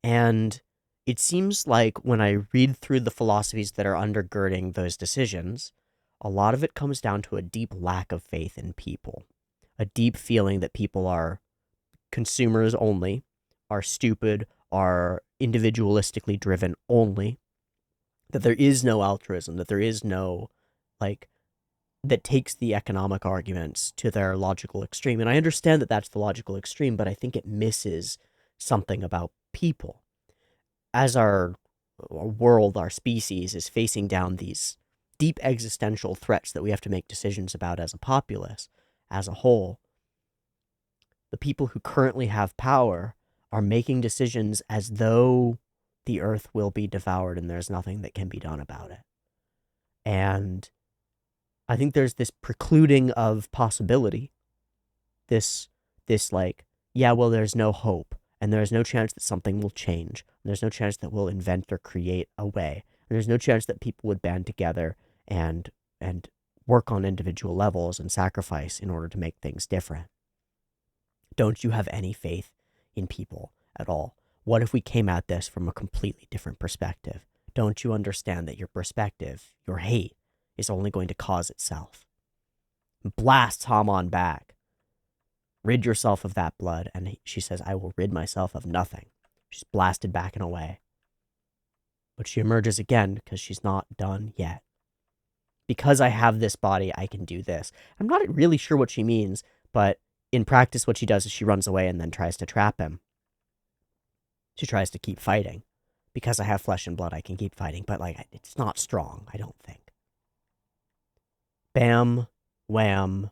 And it seems like when I read through the philosophies that are undergirding those decisions, a lot of it comes down to a deep lack of faith in people, a deep feeling that people are consumers only, are stupid, are individualistically driven only, that there is no altruism, that there is no, like, that takes the economic arguments to their logical extreme. And I understand that that's the logical extreme, but I think it misses something about people. As our world, our species, is facing down these deep existential threats that we have to make decisions about as a populace, as a whole, the people who currently have power are making decisions as though the earth will be devoured and there's nothing that can be done about it. And I think there's this precluding of possibility. This like, yeah, well, there's no hope, and there's no chance that something will change. And there's no chance that we'll invent or create a way. And there's no chance that people would band together and work on individual levels and sacrifice in order to make things different. Don't you have any faith in people at all? What if we came at this from a completely different perspective? Don't you understand that your perspective, your hate, is only going to cause itself? Blasts Hamon back. Rid yourself of that blood. And she says, I will rid myself of nothing. She's blasted back and away. But she emerges again because she's not done yet. Because I have this body, I can do this. I'm not really sure what she means, but in practice, what she does is she runs away and then tries to trap him. She tries to keep fighting. Because I have flesh and blood, I can keep fighting. But, like, it's not strong, I don't think. Bam, wham.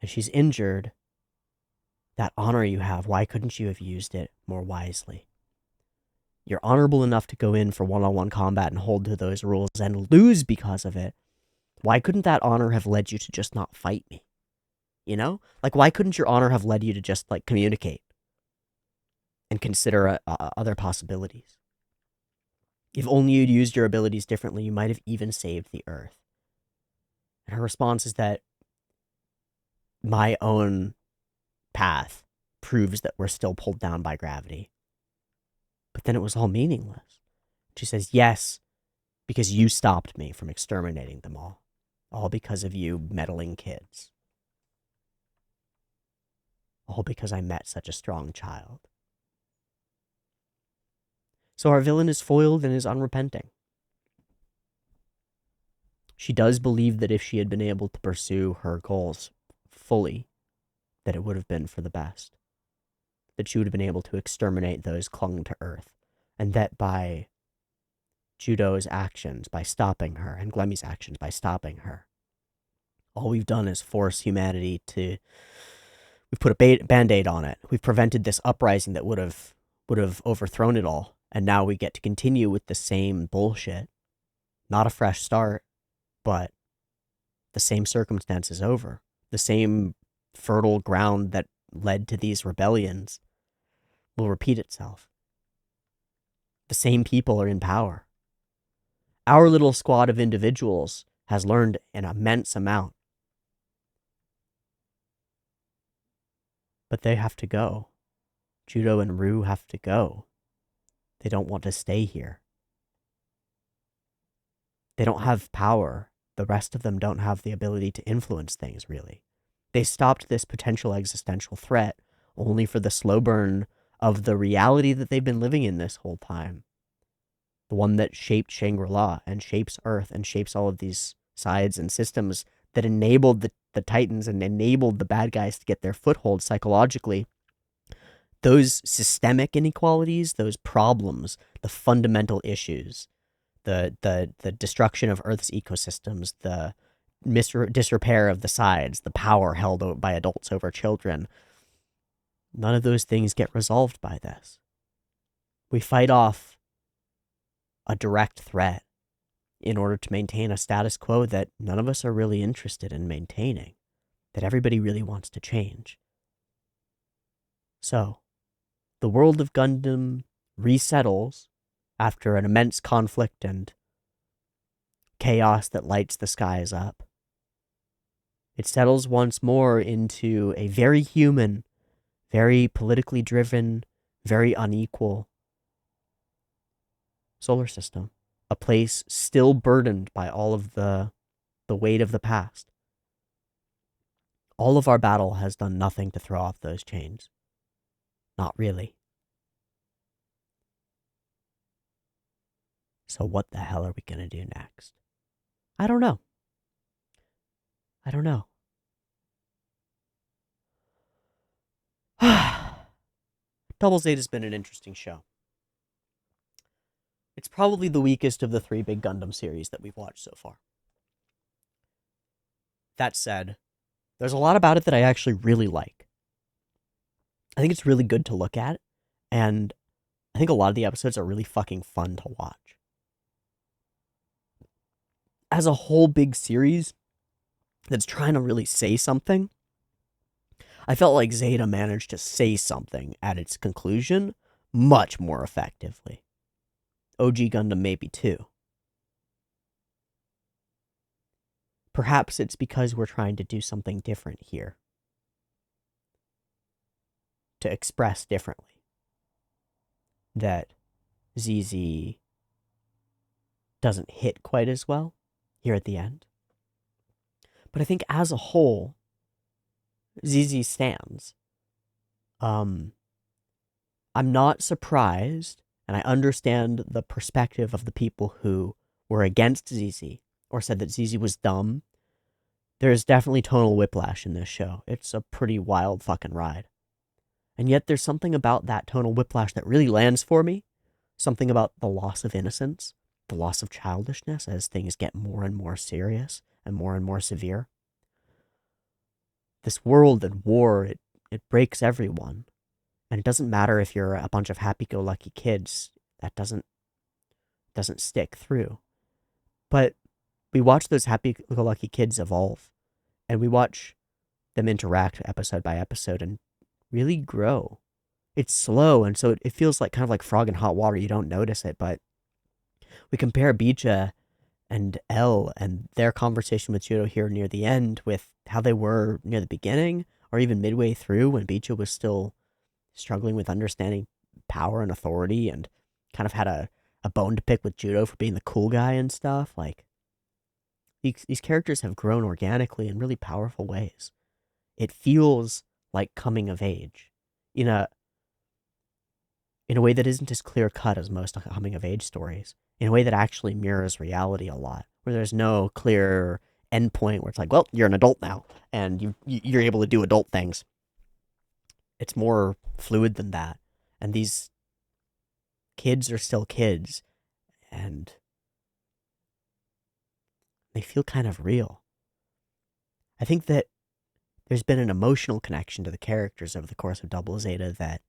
And she's injured. That honor you have, why couldn't you have used it more wisely? You're honorable enough to go in for one-on-one combat and hold to those rules and lose because of it. Why couldn't that honor have led you to just not fight me? You know? Like, why couldn't your honor have led you to just, like, communicate and consider other possibilities? If only you'd used your abilities differently, you might have even saved the earth. And her response is that my own path proves that we're still pulled down by gravity. But then it was all meaningless. She says, yes, because you stopped me from exterminating them all. All because of you meddling kids. All because I met such a strong child. So our villain is foiled and is unrepenting. She does believe that if she had been able to pursue her goals fully, that it would have been for the best. That she would have been able to exterminate those clung to Earth. And that by Judo's actions, by stopping her, and Glemmy's actions, by stopping her, all we've done is force humanity to... We've put a band-aid on it. We've prevented this uprising that would have overthrown it all. And now we get to continue with the same bullshit. Not a fresh start, but the same circumstances over. The same fertile ground that led to these rebellions will repeat itself. The same people are in power. Our little squad of individuals has learned an immense amount. But they have to go. Judo and Rue have to go. They don't want to stay here. They don't have power. The rest of them don't have the ability to influence things, really. They stopped this potential existential threat only for the slow burn of the reality that they've been living in this whole time. The one that shaped Shangri-La and shapes Earth and shapes all of these sides and systems that enabled the Titans and enabled the bad guys to get their foothold psychologically. Those systemic inequalities, those problems, the fundamental issues, the destruction of Earth's ecosystems, the disrepair of the sides, the power held by adults over children, none of those things get resolved by this. We fight off a direct threat in order to maintain a status quo that none of us are really interested in maintaining, that everybody really wants to change. So, the world of Gundam resettles after an immense conflict and chaos that lights the skies up. It settles once more into a very human, very politically driven, very unequal solar system. A place still burdened by all of the weight of the past. All of our battle has done nothing to throw off those chains. Not really. So what the hell are we going to do next? I don't know. Double Zeta's been an interesting show. It's probably the weakest of the 3 big Gundam series that we've watched so far. That said, there's a lot about it that I actually really like. I think it's really good to look at, and I think a lot of the episodes are really fucking fun to watch. As a whole big series that's trying to really say something, I felt like Zeta managed to say something at its conclusion much more effectively. OG Gundam maybe too. Perhaps it's because we're trying to do something different here. To express differently. That ZZ doesn't hit quite as well here at the end. But I think as a whole, ZZ stands. I'm not surprised, and I understand the perspective of the people who were against ZZ, or said that ZZ was dumb. There's definitely tonal whiplash in this show. It's a pretty wild fucking ride. And yet there's something about that tonal whiplash that really lands for me. Something about the loss of innocence, the loss of childishness as things get more and more serious and more severe. This world and war, it breaks everyone. And it doesn't matter if you're a bunch of happy-go-lucky kids. That doesn't stick through. But we watch those happy-go-lucky kids evolve. And we watch them interact episode by episode and really grow. It's slow, and so it feels like kind of like frog in hot water. You don't notice it, but we compare Bija and L and their conversation with Judo here near the end with how they were near the beginning, or even midway through when Bija was still struggling with understanding power and authority and kind of had a bone to pick with Judo for being the cool guy and stuff. Like, these characters have grown organically in really powerful ways. It feels like coming of age in a way that isn't as clear-cut as most coming of age stories, in a way that actually mirrors reality a lot, where there's no clear endpoint where it's like, well, you're an adult now, and you're able to do adult things. It's more fluid than that, and these kids are still kids, and they feel kind of real. I think that there's been an emotional connection to the characters over the course of Double Zeta that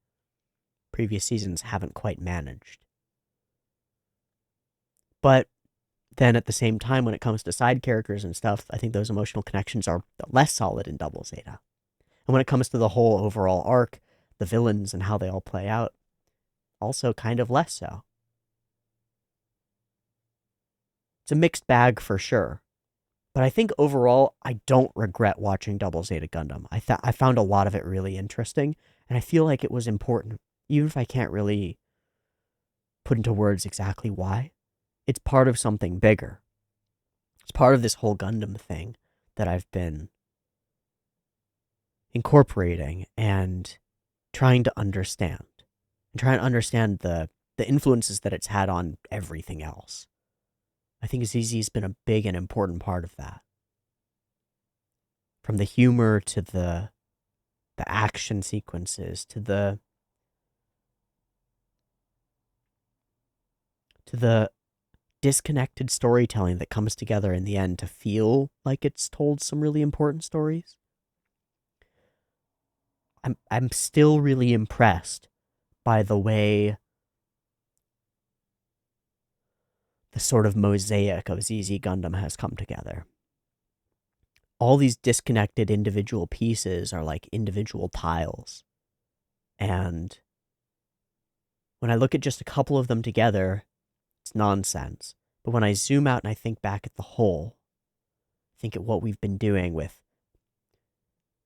previous seasons haven't quite managed. But then at the same time, when it comes to side characters and stuff, I think those emotional connections are less solid in Double Zeta. And when it comes to the whole overall arc, the villains and how they all play out, also kind of less so. It's a mixed bag for sure. But I think overall, I don't regret watching Double Zeta Gundam. I found a lot of it really interesting, and I feel like it was important, even if I can't really put into words exactly why. It's part of something bigger. It's part of this whole Gundam thing that I've been incorporating and trying to understand. And trying to understand the influences that it's had on everything else. I think ZZ's been a big and important part of that. From the humor to the action sequences to the disconnected storytelling that comes together in the end to feel like it's told some really important stories. I'm still really impressed by the way the sort of mosaic of ZZ Gundam has come together. All these disconnected individual pieces are like individual tiles. And when I look at just a couple of them together, it's nonsense. But when I zoom out and I think back at the whole, think at what we've been doing with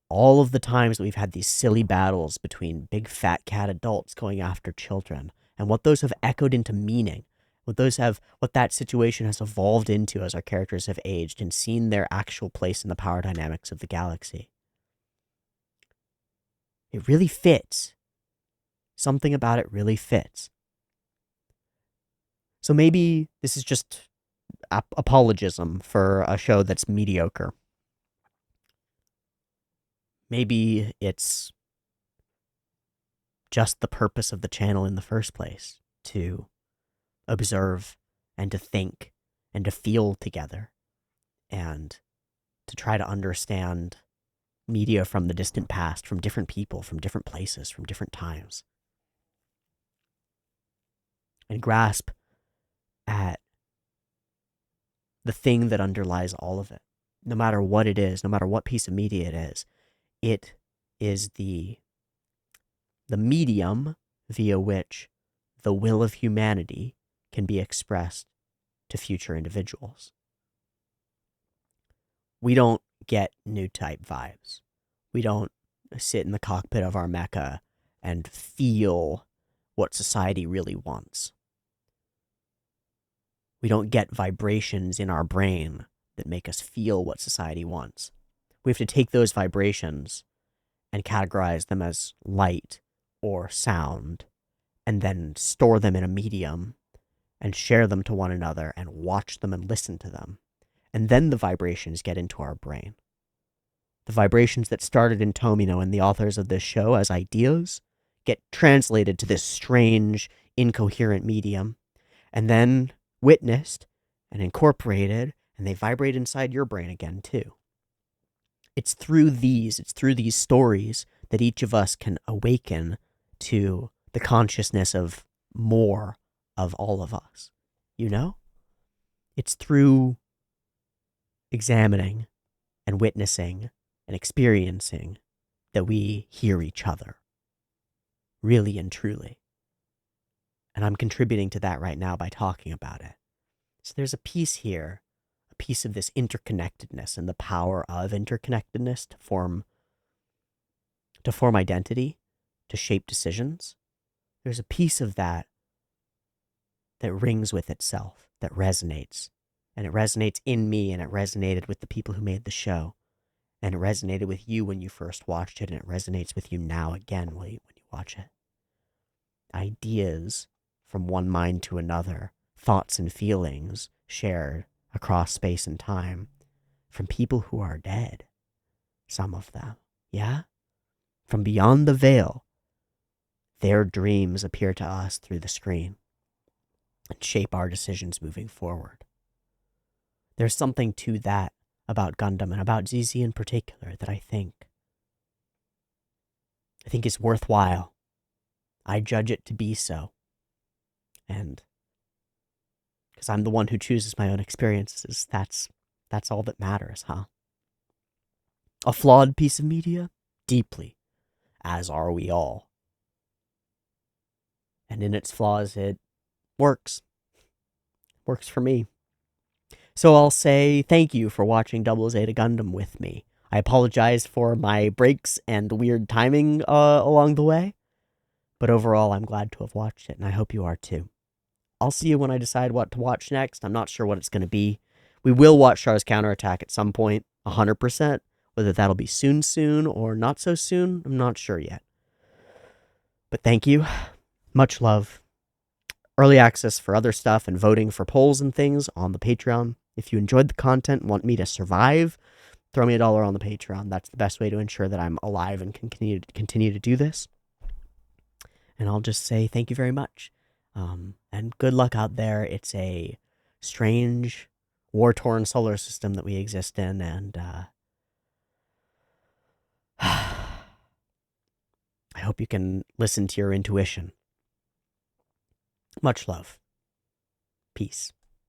all of the times that we've had these silly battles between big fat cat adults going after children, and what those have echoed into meaning, what that situation has evolved into as our characters have aged and seen their actual place in the power dynamics of the galaxy. It really fits. Something about it really fits. So maybe this is just apologism for a show that's mediocre. Maybe it's just the purpose of the channel in the first place, to observe and to think and to feel together and to try to understand media from the distant past, from different people, from different places, from different times, and grasp at the thing that underlies all of it. No matter what it is, no matter what piece of media it is the medium via which the will of humanity can be expressed to future individuals. We don't get Newtype vibes. We don't sit in the cockpit of our mecha and feel what society really wants. We don't get vibrations in our brain that make us feel what society wants. We have to take those vibrations and categorize them as light or sound, and then store them in a medium and share them to one another and watch them and listen to them. And then the vibrations get into our brain. The vibrations that started in Tomino and the authors of this show as ideas get translated to this strange, incoherent medium, and then witnessed and incorporated, and they vibrate inside your brain again too. It's through these stories that each of us can awaken to the consciousness of more of all of us. You know? It's through examining and witnessing and experiencing that we hear each other. Really and truly. And I'm contributing to that right now by talking about it. So there's a piece here, a piece of this interconnectedness and the power of interconnectedness to form identity, to shape decisions. There's a piece of that rings with itself, that resonates. And it resonates in me, and it resonated with the people who made the show. And it resonated with you when you first watched it, and it resonates with you now again when you watch it. Ideas from one mind to another, thoughts and feelings shared across space and time from people who are dead. Some of them, yeah? From beyond the veil, their dreams appear to us through the screen and shape our decisions moving forward. There's something to that about Gundam and about ZZ in particular that I think is worthwhile. I judge it to be so. And because I'm the one who chooses my own experiences, that's all that matters, huh? A flawed piece of media? Deeply. As are we all. And in its flaws, it works. Works for me. So I'll say thank you for watching Double Zeta Gundam with me. I apologize for my breaks and weird timing along the way, but overall I'm glad to have watched it, and I hope you are too. I'll see you when I decide what to watch next. I'm not sure what it's going to be. We will watch Char's Counterattack at some point, 100%. Whether that'll be soon or not so soon, I'm not sure yet. But thank you. Much love. Early access for other stuff and voting for polls and things on the Patreon. If you enjoyed the content and want me to survive, throw me $1 on the Patreon. That's the best way to ensure that I'm alive and can continue to do this. And I'll just say thank you very much. And good luck out there. It's a strange, war-torn solar system that we exist in, and I hope you can listen to your intuition. Much love. Peace.